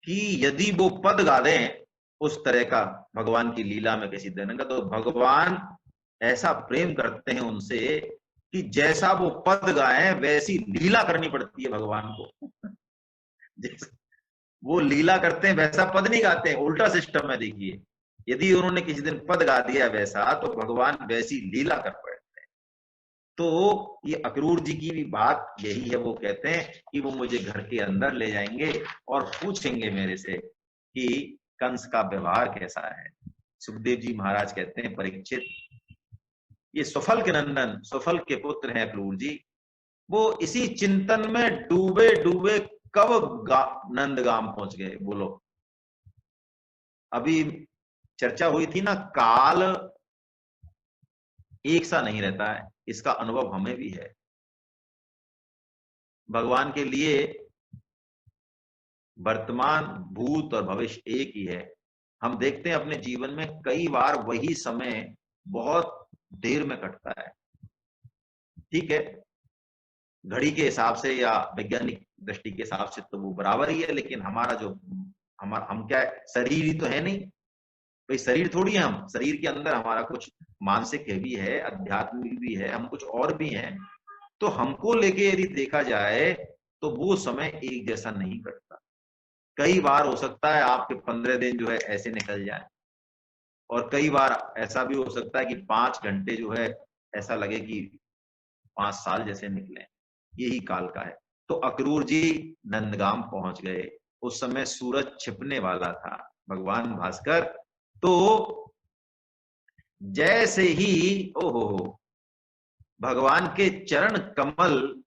कि यदि वो पद गा दें उस तरह का भगवान की लीला में किसी दिन का, तो भगवान ऐसा प्रेम करते हैं उनसे कि जैसा वो पद गाए वैसी लीला करनी पड़ती है भगवान को। जैसे वो लीला करते हैं वैसा पद नहीं गाते हैं, उल्टा सिस्टम है। देखिए यदि उन्होंने किसी दिन पद गा दिया वैसा, तो भगवान वैसी लीला कर पड़े। तो ये अक्रूर जी की भी बात यही है, वो कहते हैं कि वो मुझे घर के अंदर ले जाएंगे और पूछेंगे मेरे से कि कंस का व्यवहार कैसा है। सुखदेव जी महाराज कहते हैं, परीक्षित ये सुफल के नंदन, सुफल के पुत्र हैं अक्रूर जी, वो इसी चिंतन में डूबे डूबे कब नंदगाम पहुंच गए बोलो। अभी चर्चा हुई थी ना, काल एक सा नहीं रहता है, इसका अनुभव हमें भी है। भगवान के लिए वर्तमान, भूत और भविष्य एक ही है। हम देखते हैं अपने जीवन में कई बार वही समय बहुत देर में कटता है। ठीक है, घड़ी के हिसाब से या वैज्ञानिक दृष्टि के हिसाब से तो वो बराबर ही है, लेकिन हमारा जो हम क्या है, शरीर ही तो है नहीं भाई, शरीर थोड़ी है हम, शरीर के अंदर हमारा कुछ मानसिक भी है, आध्यात्मिक भी है, हम कुछ और भी हैं। तो हमको लेके यदि देखा जाए तो वो समय एक जैसा नहीं कटता। कई बार हो सकता है आपके 15 दिन जो है ऐसे निकल जाए, और कई बार ऐसा भी हो सकता है कि 5 घंटे जो है ऐसा लगे कि 5 साल जैसे निकले। यही काल का है। तो अक्रूर जी नंदगाम पहुंच गए, उस समय सूरज छिपने वाला था, भगवान भास्कर तो जैसे ही ओहो भगवान के चरण कमल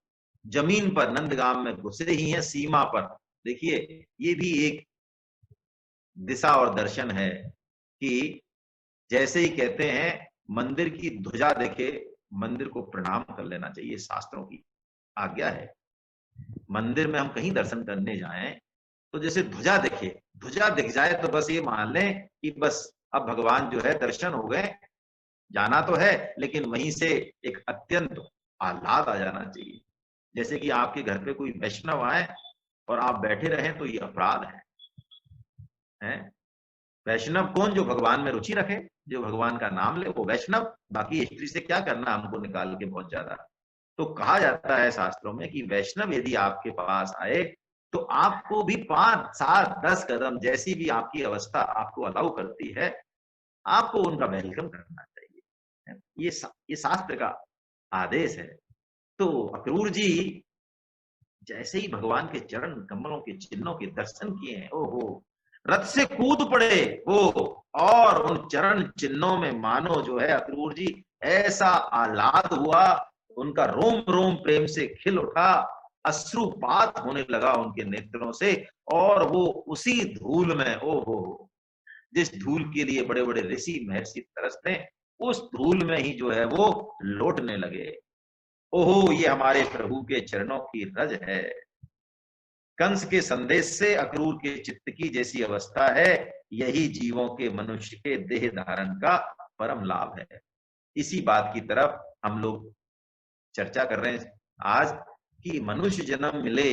जमीन पर नंदगाम में घुसे ही हैं, सीमा पर। देखिए ये भी एक दिशा और दर्शन है कि जैसे ही कहते हैं मंदिर की ध्वजा देखे मंदिर को प्रणाम कर लेना चाहिए, शास्त्रों की आज्ञा है। मंदिर में हम कहीं दर्शन करने जाएं तो जैसे ध्वजा दिखे, ध्वजा दिख जाए तो बस ये मान लें कि बस अब भगवान जो है दर्शन हो गए। जाना तो है, लेकिन वहीं से एक अत्यंत आह्लाद आ जाना चाहिए। जैसे कि आपके घर पे कोई वैष्णव आए और आप बैठे रहें तो ये अपराध है। वैष्णव कौन? जो भगवान में रुचि रखे, जो भगवान का नाम ले, वो वैष्णव। बाकी स्त्री से क्या करना हमको निकाल के बहुत ज्यादा। तो कहा जाता है शास्त्रों में कि वैष्णव यदि आपके पास आए तो आपको भी 5, 7, 10 कदम, जैसी भी आपकी अवस्था आपको अलाउ करती है, आपको उनका वेलकम करना चाहिए। ये शास्त्र का आदेश है। तो अक्रूर जी जैसे ही भगवान के चरण कमलों के चिन्हों के दर्शन किए हैं, ओहो रथ से कूद पड़े वो, और उन चरण चिन्हों में मानो जो है अक्रूर जी ऐसा आह्लाद हुआ, उनका रोम रोम प्रेम से खिल उठा, अश्रुपात होने लगा उनके नेत्रों से। और वो उसी धूल में, ओहो जिस धूल के लिए बड़े बड़े ऋषि महर्षि तरसते, उस धूल में ही जो है वो लौटने लगे। ओहो ये हमारे प्रभु के चरणों की रज है। कंस के संदेश से अक्रूर के चित्त की जैसी अवस्था है, यही जीवों के मनुष्य के देह धारण का परम लाभ है। इसी बात की तरफ हम लोग चर्चा कर रहे हैं आज कि मनुष्य जन्म मिले,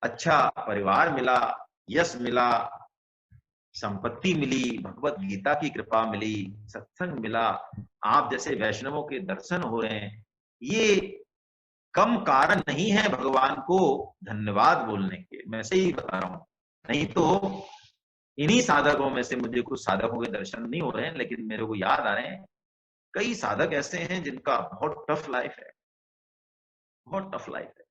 अच्छा परिवार मिला, यश मिला, संपत्ति मिली, भगवत गीता की कृपा मिली, सत्संग मिला, आप जैसे वैष्णवों के दर्शन हो रहे हैं, ये कम कारण नहीं है भगवान को धन्यवाद बोलने के। मैं सही बता रहा हूं, नहीं तो इन्हीं साधकों में से मुझे कुछ साधकों के दर्शन नहीं हो रहे हैं, लेकिन मेरे को याद आ रहे हैं कई साधक ऐसे हैं जिनका बहुत टफ लाइफ है, बहुत टफ लाइफ है,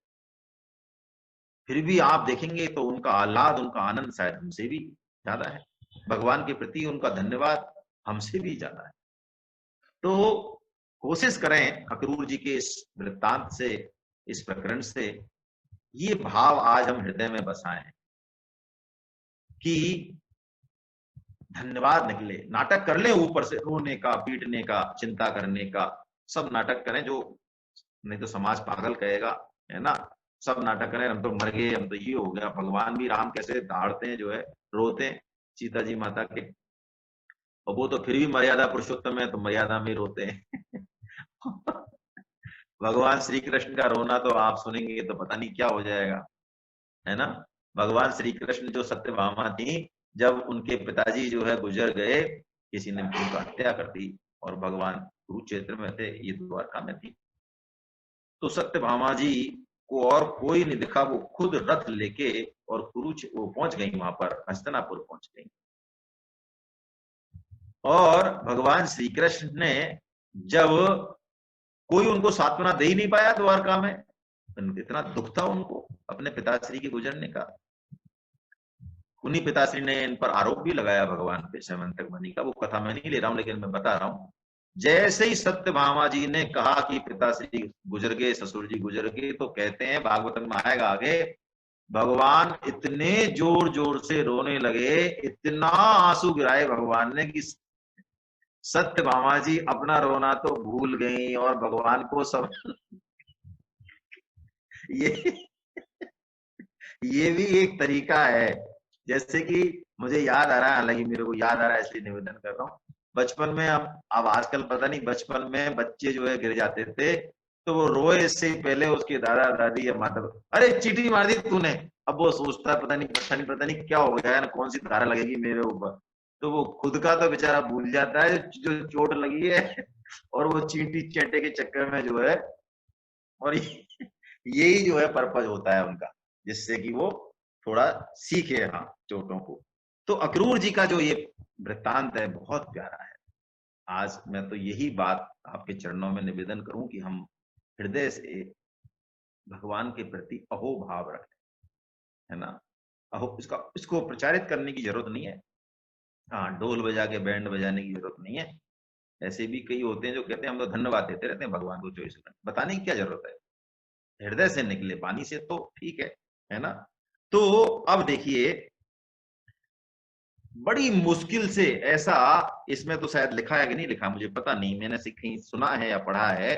फिर भी आप देखेंगे तो उनका आह्लाद, उनका आनंद शायद हमसे भी ज्यादा है। भगवान के प्रति उनका धन्यवाद हमसे भी ज्यादा है। तो कोशिश करें अक्रूर जी के इस वृत्तांत से, इस प्रकरण से ये भाव आज हम हृदय में बसाएं कि धन्यवाद निकले। नाटक कर ले ऊपर से, रोने का, पीटने का, चिंता करने का, सब नाटक करें, जो नहीं तो समाज पागल कहेगा, है ना। सब नाटक करें, हम तो मर गए, हम तो ये हो गया। भगवान भी राम कैसे दहाड़ते हैं, जो है रोते हैं सीता जी माता के, और वो तो फिर भी मर्यादा पुरुषोत्तम है, तो मर्यादा में रोते हैं। भगवान श्री कृष्ण का रोना तो आप सुनेंगे तो पता नहीं क्या हो जाएगा, है ना। भगवान श्री कृष्ण जो सत्यभामा थी, जब उनके पिताजी जो है गुजर गए, किसी ने उनका हत्या कर दी, और भगवान कुरुक्षेत्र में थे, ये द्वारका में थी, तो सत्यभामा जी को और कोई नहीं दिखा, वो खुद रथ लेके और कुरुक्षेत्र वो पहुंच गई, वहां पर हस्तिनापुर पहुंच गई। और भगवान श्री कृष्ण ने जब, कोई उनको सांत्वना दे ही नहीं पाया द्वारका में, इतना दुख था उनको अपने पिताश्री के गुजरने का। उन्हीं पिताश्री ने इन पर आरोप भी लगाया भगवान पे, समंतक मणि का। वो कथा मैं नहीं ले रहा हूं, लेकिन मैं बता रहा हूं, जैसे ही सत्यभामा जी ने कहा कि पिताश्री गुजर गए, ससुर जी गुजर गए, तो कहते हैं भागवत में आएगा आगे, भगवान इतने जोर जोर से रोने लगे, इतना आंसू गिराए भगवान ने कि सत्यभामा जी अपना रोना तो भूल गई, और भगवान को सब ये ये भी एक तरीका है। जैसे कि मुझे याद आ रहा है, हालांकि मेरे को याद आ रहा है इसलिए निवेदन कर रहा हूँ, बचपन में हम, अब आजकल पता नहीं, बचपन में बच्चे जो है गिर जाते थे, तो वो रोए से पहले उसके दादा दादी या माता, अरे चींटी मार दी तूने, अब वो सोचता है पता नहीं क्या हो गया है ना, कौन सी धारा लगेगी मेरे ऊपर, तो वो खुद का तो बेचारा भूल जाता है जो चोट लगी है, और वो चींटी चेटे के चक्कर में जो है, और यही जो है पर्पज होता है उनका, जिससे कि वो थोड़ा सीखे, हाँ, चोटों को। तो अक्रूर जी का जो ये वृत्तांत है बहुत प्यारा है। आज मैं तो यही बात आपके चरणों में निवेदन करूं कि हम हृदय से भगवान के प्रति अहोभाव रखें, है ना। अहो, इसको प्रचारित करने की जरूरत नहीं है, हाँ, ढोल बजा के बैंड बजाने की जरूरत नहीं है। ऐसे भी कई होते हैं जो कहते हैं हम तो धन्यवाद देते रहते हैं भगवान को 24 घंटे, बताने की क्या जरूरत है, हृदय से निकले पानी से तो ठीक है ना। तो अब देखिए, बड़ी मुश्किल से ऐसा, इसमें तो शायद लिखा है कि नहीं लिखा मुझे पता नहीं, मैंने कहीं सुना है या पढ़ा है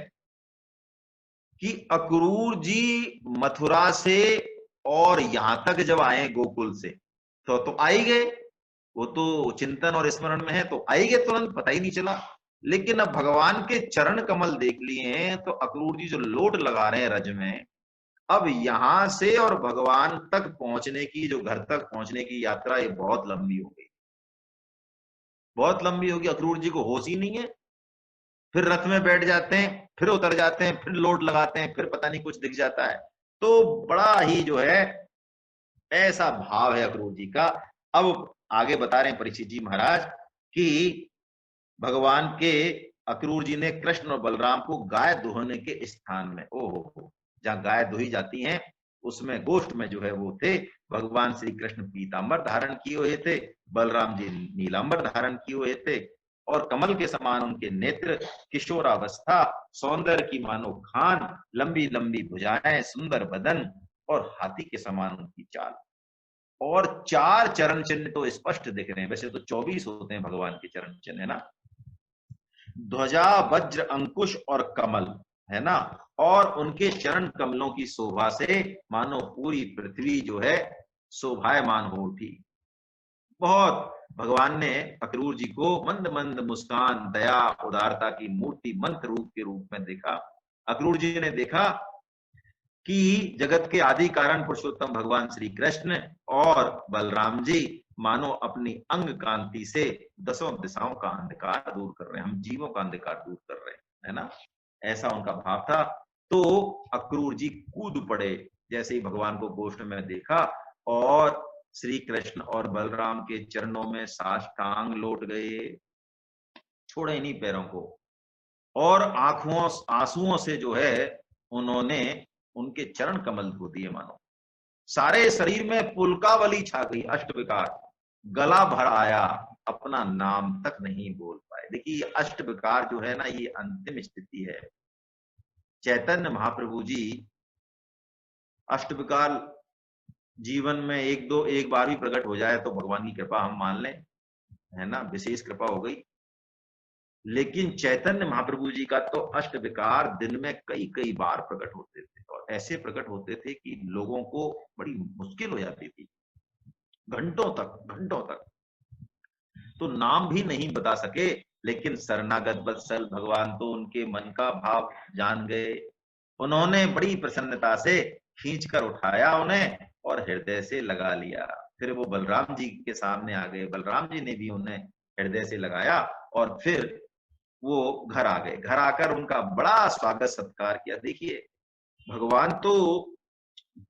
कि अक्रूर जी मथुरा से और यहां तक जब आए गोकुल से, तो आ ही गए, वो तो चिंतन और स्मरण में है, तो आ ही गए तुरंत, पता ही नहीं चला। लेकिन अब भगवान के चरण कमल देख लिए हैं, तो अक्रूर जी जो लोट लगा रहे हैं रज में, अब यहां से और भगवान तक पहुंचने की, जो घर तक पहुंचने की यात्रा, ये बहुत लंबी हो गई, बहुत लंबी होगी। अक्रूर जी को होश ही नहीं है, फिर रथ में बैठ जाते हैं, फिर उतर जाते हैं, फिर लोट लगाते हैं, फिर पता नहीं कुछ दिख जाता है। तो बड़ा ही जो है ऐसा भाव है अक्रूर जी का। अब आगे बता रहे हैं परीक्षित जी महाराज कि भगवान के, अक्रूर जी ने कृष्ण और बलराम को गाय दुहने के स्थान में, ओहो, जहां गाय दुही जाती हैं, उसमें गोष्ठ में जो है वो थे, भगवान श्री कृष्ण पीतांबर धारण किए हुए थे, बलराम जी नीलांबर धारण किए हुए थे, और कमल के समान उनके नेत्र, किशोरावस्था, सौंदर्य की मानो खान, लंबी लंबी भुजाएं, सुंदर बदन, और हाथी के समान उनकी चाल, और 4 चरण चिन्ह तो स्पष्ट दिख रहे हैं, वैसे तो 24 होते हैं भगवान के चरण चिन्ह, है ना। ध्वजा, वज्र, अंकुश और कमल, है ना। और उनके चरण कमलों की शोभा से मानो पूरी पृथ्वी जो है शोभायमान हो उठी। बहुत भगवान ने अक्रूर जी को मंद मंद मुस्कान, दया, उदारता की मूर्ति, मंत्र रूप के रूप में देखा। अक्रूर जी ने देखा कि जगत के आदि कारण पुरुषोत्तम भगवान श्री कृष्ण और बलराम जी मानो अपनी अंग कांति से 10 दिशाओं का अंधकार दूर कर रहे हैं, हम जीवों का अंधकार दूर कर रहे हैं, है ना। ऐसा उनका भाव था। तो अक्रूर जी कूद पड़े जैसे ही भगवान को गोष्ठ में देखा, और श्री कृष्ण और बलराम के चरणों में साष्टांग लौट गए, छोड़े नहीं पैरों को, और आंखों आंसुओं से जो है उन्होंने उनके चरण कमल धो दिए, मानो सारे शरीर में पुलकावली छा गई, अष्ट विकार, गला भर आया, अपना नाम तक नहीं बोल पाए। देखिए अष्ट विकार जो है ना, ये अंतिम स्थिति है। चैतन्य महाप्रभु जी अष्ट विकार जीवन में एक बार भी प्रकट हो जाए तो भगवान की कृपा हम मान लें, है ना, विशेष कृपा हो गई। लेकिन चैतन्य महाप्रभु जी का तो अष्ट विकार दिन में कई कई बार प्रकट होते थे, और ऐसे प्रकट होते थे कि लोगों को बड़ी मुश्किल हो जाती थी, घंटों तक घंटों तक। तो नाम भी नहीं बता सके, लेकिन शरणागत वत्सल भगवान तो उनके मन का भाव जान गए। उन्होंने बड़ी प्रसन्नता से खींच कर उठाया उन्हें और हृदय से लगा लिया। फिर वो बलराम जी के सामने आ गए, बलराम जी ने भी उन्हें हृदय से लगाया, और फिर वो घर आ गए। घर आकर उनका बड़ा स्वागत सत्कार किया। देखिए भगवान तो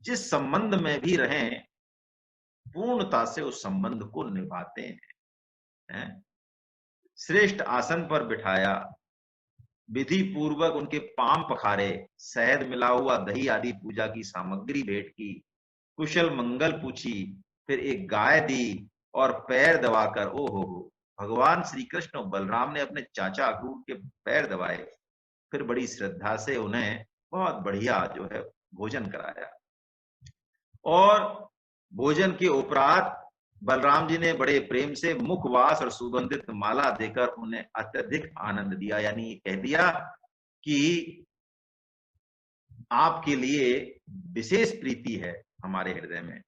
जिस संबंध में भी रहें पूर्णता से उस संबंध को निभाते हैं। श्रेष्ठ आसन पर बिठाया, विधि पूर्वक उनके पांव पखारे, शहद मिला हुआ दही आदि पूजा की सामग्री भेंट की, कुशल मंगल पूछी, फिर एक गाय दी और पैर दबाकर, ओ हो, भगवान श्री कृष्ण और बलराम ने अपने चाचा अक्रूर के पैर दबाए। फिर बड़ी श्रद्धा से उन्हें बहुत बढ़िया जो है भोजन कराया, और भोजन के उपरांत बलराम जी ने बड़े प्रेम से मुखवास और सुगंधित माला देकर उन्हें अत्यधिक आनंद दिया। यानी कह दिया कि आपके लिए विशेष प्रीति है हमारे हृदय में।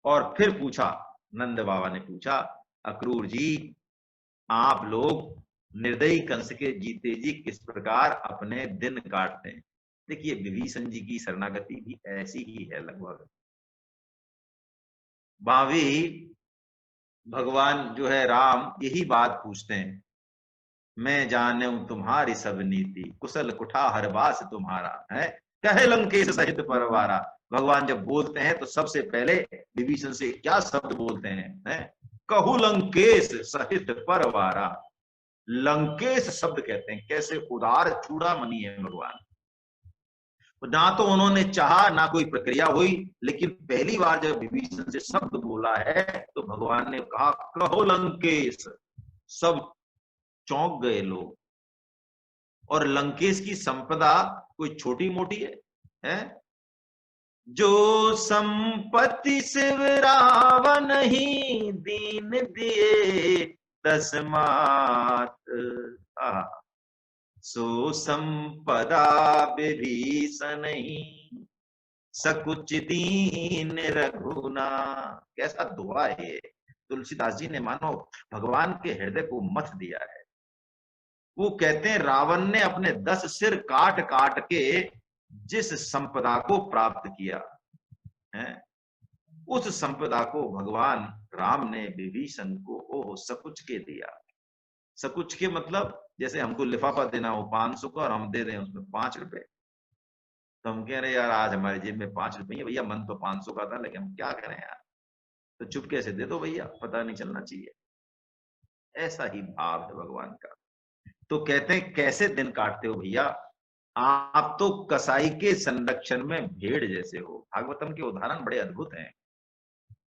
और फिर पूछा, नंद बाबा ने पूछा, अक्रूर जी, आप लोग निर्दयी कंस के जीते जी किस प्रकार अपने दिन काटते हैं? देखिए विभीषण जी की शरणागति भी ऐसी ही है लगभग। भावी भगवान जो है राम यही बात पूछते हैं, मैं जाने तुम्हारी सब नीति, कुशल कुठार वास तुम्हारा है, कहे लंकेश सहित परवारा। भगवान जब बोलते हैं तो सबसे पहले विभीषण से क्या शब्द बोलते हैं? कहु लंकेश सहित परवारा। लंकेश शब्द कहते हैं, कैसे उदार चूड़ामणि है भगवान। ना तो उन्होंने चाहा, ना कोई प्रक्रिया हुई, लेकिन पहली बार जब विभीषण से शब्द बोला है तो भगवान ने कहा कहो लंकेश। सब चौंक गए लोग। और लंकेश की संपदा कोई छोटी मोटी है? जो संपत्ति शिव रावण ही दीन दिए तस्मात, सो संपदा विभीषण ही सकुच दीन रघुना। कैसा दुआ है। तुलसीदास जी ने मानो भगवान के हृदय को मथ दिया है। वो कहते हैं रावण ने अपने 10 सिर काट काट के जिस संपदा को प्राप्त किया है, उस संपदा को भगवान राम ने विभीषण को ओह सकुच के दिया। सकुच के मतलब जैसे हमको लिफाफा देना हो 500 का और हम दे दें उसमें 5 रुपए, तो हम कह रहे यार आज हमारी जेब में 5 रुपए है भैया, मन तो 500 का था लेकिन हम क्या करें यार, तो चुपके से दे दो भैया, पता नहीं चलना चाहिए। ऐसा ही भाव है भगवान का। तो कहते हैं कैसे दिन काटते हो भैया, आप तो कसाई के संरक्षण में भेड़ जैसे हो। भागवतम के उदाहरण बड़े अद्भुत हैं।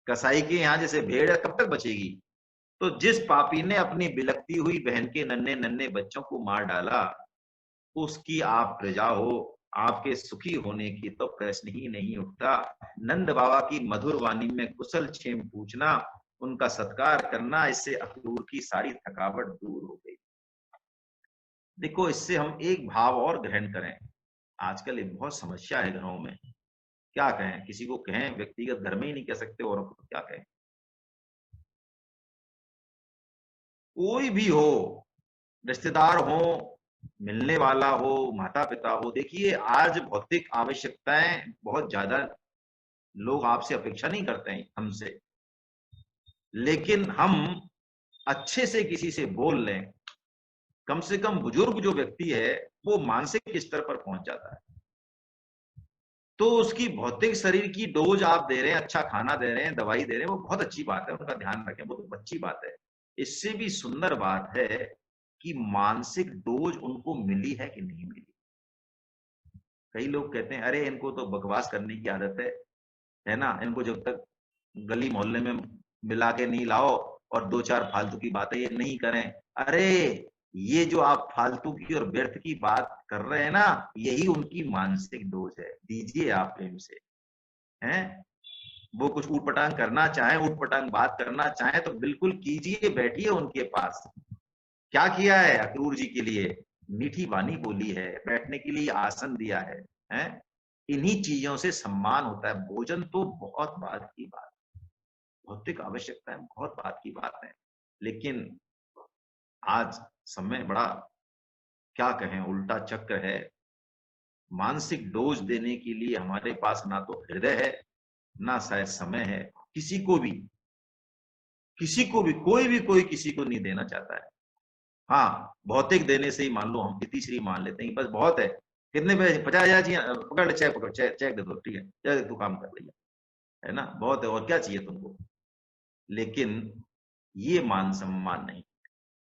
कसाई के यहाँ जैसे भेड़ है कब तक बचेगी? तो जिस पापी ने अपनी बिलकती हुई बहन के नन्हे नन्हे बच्चों को मार डाला, उसकी आप प्रजा हो, आपके सुखी होने की तो प्रश्न ही नहीं उठता। नंद बाबा की मधुर वाणी में कुशल क्षेम पूछना, उनका सत्कार करना, इससे अक्रूर की सारी थकावट दूर हो गई। देखो इससे हम एक भाव और ग्रहण करें। आजकल एक बहुत समस्या है घरों में। क्या कहें, किसी को कहें, व्यक्तिगत घर में ही नहीं कह सकते, औरों को क्या कहें। कोई भी हो, रिश्तेदार हो, मिलने वाला हो, माता पिता हो, देखिए आज भौतिक आवश्यकताएं बहुत ज्यादा, लोग आपसे अपेक्षा नहीं करते हैं हमसे, लेकिन हम अच्छे से किसी से बोल लें, कम से कम बुजुर्ग जो व्यक्ति है वो मानसिक स्तर पर पहुंच जाता है। तो उसकी भौतिक शरीर की डोज आप दे रहे हैं, अच्छा खाना दे रहे हैं, दवाई दे रहे हैं, वो बहुत अच्छी बात है, उनका ध्यान रखें, वो तो अच्छी बात है। इससे भी सुंदर बात है कि मानसिक डोज उनको मिली है कि नहीं मिली। कई लोग कहते हैं अरे इनको तो बकवास करने की आदत है ना, इनको जब तक गली मोहल्ले में मिला के नहीं लाओ और दो चार फालतू की बातें ये नहीं करें। अरे ये जो आप फालतू की और व्यर्थ की बात कर रहे हैं ना, यही उनकी मानसिक डोज है। दीजिए आप प्रेम से। हैं, वो कुछ ऊटपटांग करना चाहे, ऊटपटांग बात करना चाहे तो बिल्कुल कीजिए, बैठिए उनके पास। क्या किया है अक्रूर जी के लिए? मीठी वाणी बोली है, बैठने के लिए आसन दिया है, हैं? इन्हीं चीजों से सम्मान होता है। भोजन तो बहुत बात की बात, भौतिक आवश्यकता है, बहुत बात की बात है। लेकिन आज समय बड़ा, क्या कहें, उल्टा चक्र है। मानसिक डोज देने के लिए हमारे पास ना तो हृदय है, ना शायद समय है। किसी को भी, किसी को भी, कोई किसी को नहीं देना चाहता है। हाँ, भौतिक देने से ही मान लो हम इतिश्री मान लेते हैं कि बस बहुत है। कितने पैसे? 50,000 चाहिए? पकड़ ले, चेक पकड़, चेक चेक दे दो, ठीक है, चल तू काम कर लिया, है ना, बहुत है, और क्या चाहिए तुमको? लेकिन ये मान सम्मान नहीं,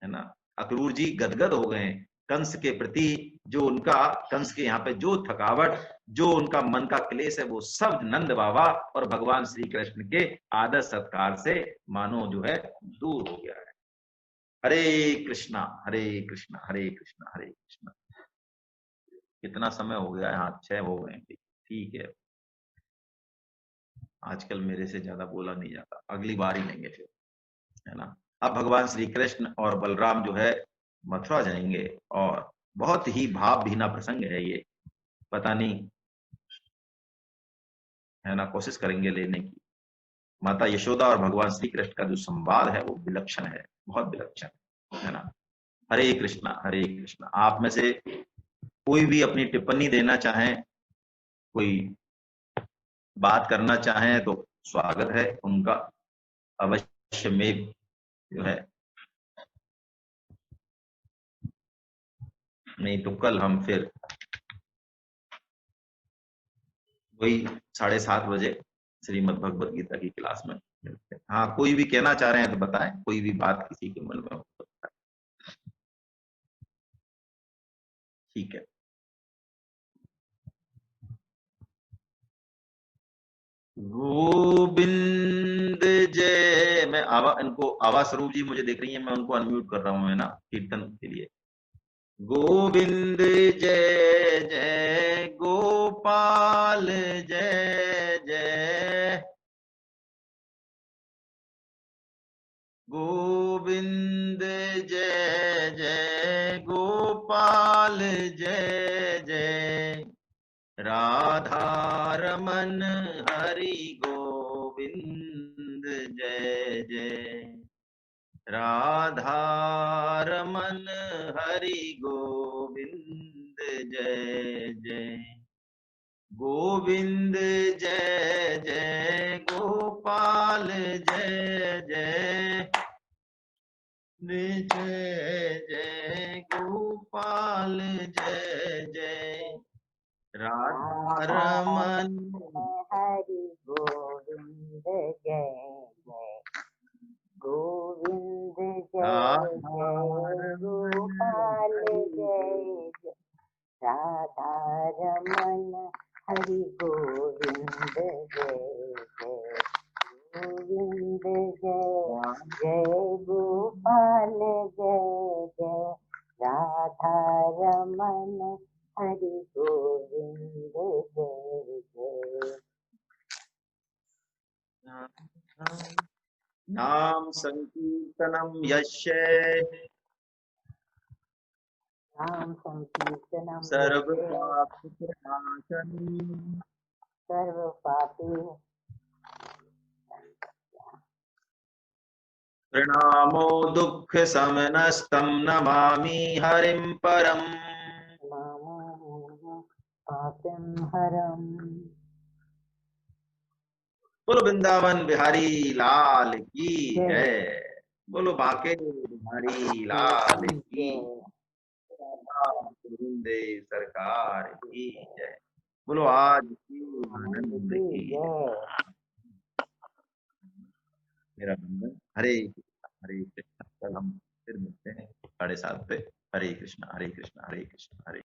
है ना। अक्रूर जी गदगद हो गए कंस के प्रति। जो उनका, कंस के यहाँ पे जो थकावट, जो उनका मन का क्लेश है, वो सब नंद बाबा और भगवान श्री कृष्ण के आदर सत्कार से मानो जो है दूर हो गया है। हरे कृष्णा हरे कृष्णा हरे कृष्णा हरे कृष्णा। कितना समय हो गया है? हाँ, 6 हो गए। ठीक है, आजकल मेरे से ज्यादा बोला नहीं जाता, अगली बार ही लेंगे फिर, है ना। अब भगवान श्री कृष्ण और बलराम जो है मथुरा जाएंगे, और बहुत ही भाव भीना प्रसंग है ये। पता नहीं, है ना, कोशिश करेंगे लेने की। माता यशोदा और भगवान श्री कृष्ण का जो संवाद है वो विलक्षण है, बहुत विलक्षण, है ना। हरे कृष्णा हरे कृष्णा। आप में से कोई भी अपनी टिप्पणी देना चाहें, कोई बात करना चाहें तो स्वागत है उनका, अवश्य में जो है। नहीं तो कल हम फिर वही 7:30 बजे श्रीमद् भगवत गीता की क्लास में मिलते हैं। हाँ, कोई भी कहना चाह रहे हैं तो बताएं, कोई भी बात किसी के मन में हो तो बताएं। ठीक है। गोविंद जय। मैं इनको आवाज, स्वरूप जी मुझे देख रही है, मैं उनको अनम्यूट कर रहा हूँ, है ना, कीर्तन के लिए। गोविंद जय जय गोपाल जय जय। गोविंद जय जय गोपाल जय जय। राधा रमन हरि गोविंद जय जय। राधा रमन हरि गोविंद जय जय। गोविंद जय जय गोपाल जय जय। जय जय गोपाल जय जय। राधा रमन हरि गोविंद जय जय। गोविंद जय राधा जय गोपाल जय जय। राधा रमन हरि गोविंद जय जय। गोविंद जय जय गोपाल जय जय। राधा रमन हरि गोविंद जय जय। नाम संकीर्तनम यस्य नाम संकीर्तनम यस्य सर्वपापप्रणाशनम् सर्व पापी प्रणामो दुःख समनस्तं नमामि हरिं परम्। नामो पापं हरम। बोलो वृंदावन बिहारी लाल की जय जय। बोलो बांके बिहारी लाल की जय। गोविंदे सरकार की जय। बोलो आज की आनंद आनंद की की जय। जय। मेरा बंधन। हरे कृष्णा, कल हम फिर मिलते हैं 7:30 पे। हरे कृष्णा हरे कृष्णा हरे कृष्णा हरे।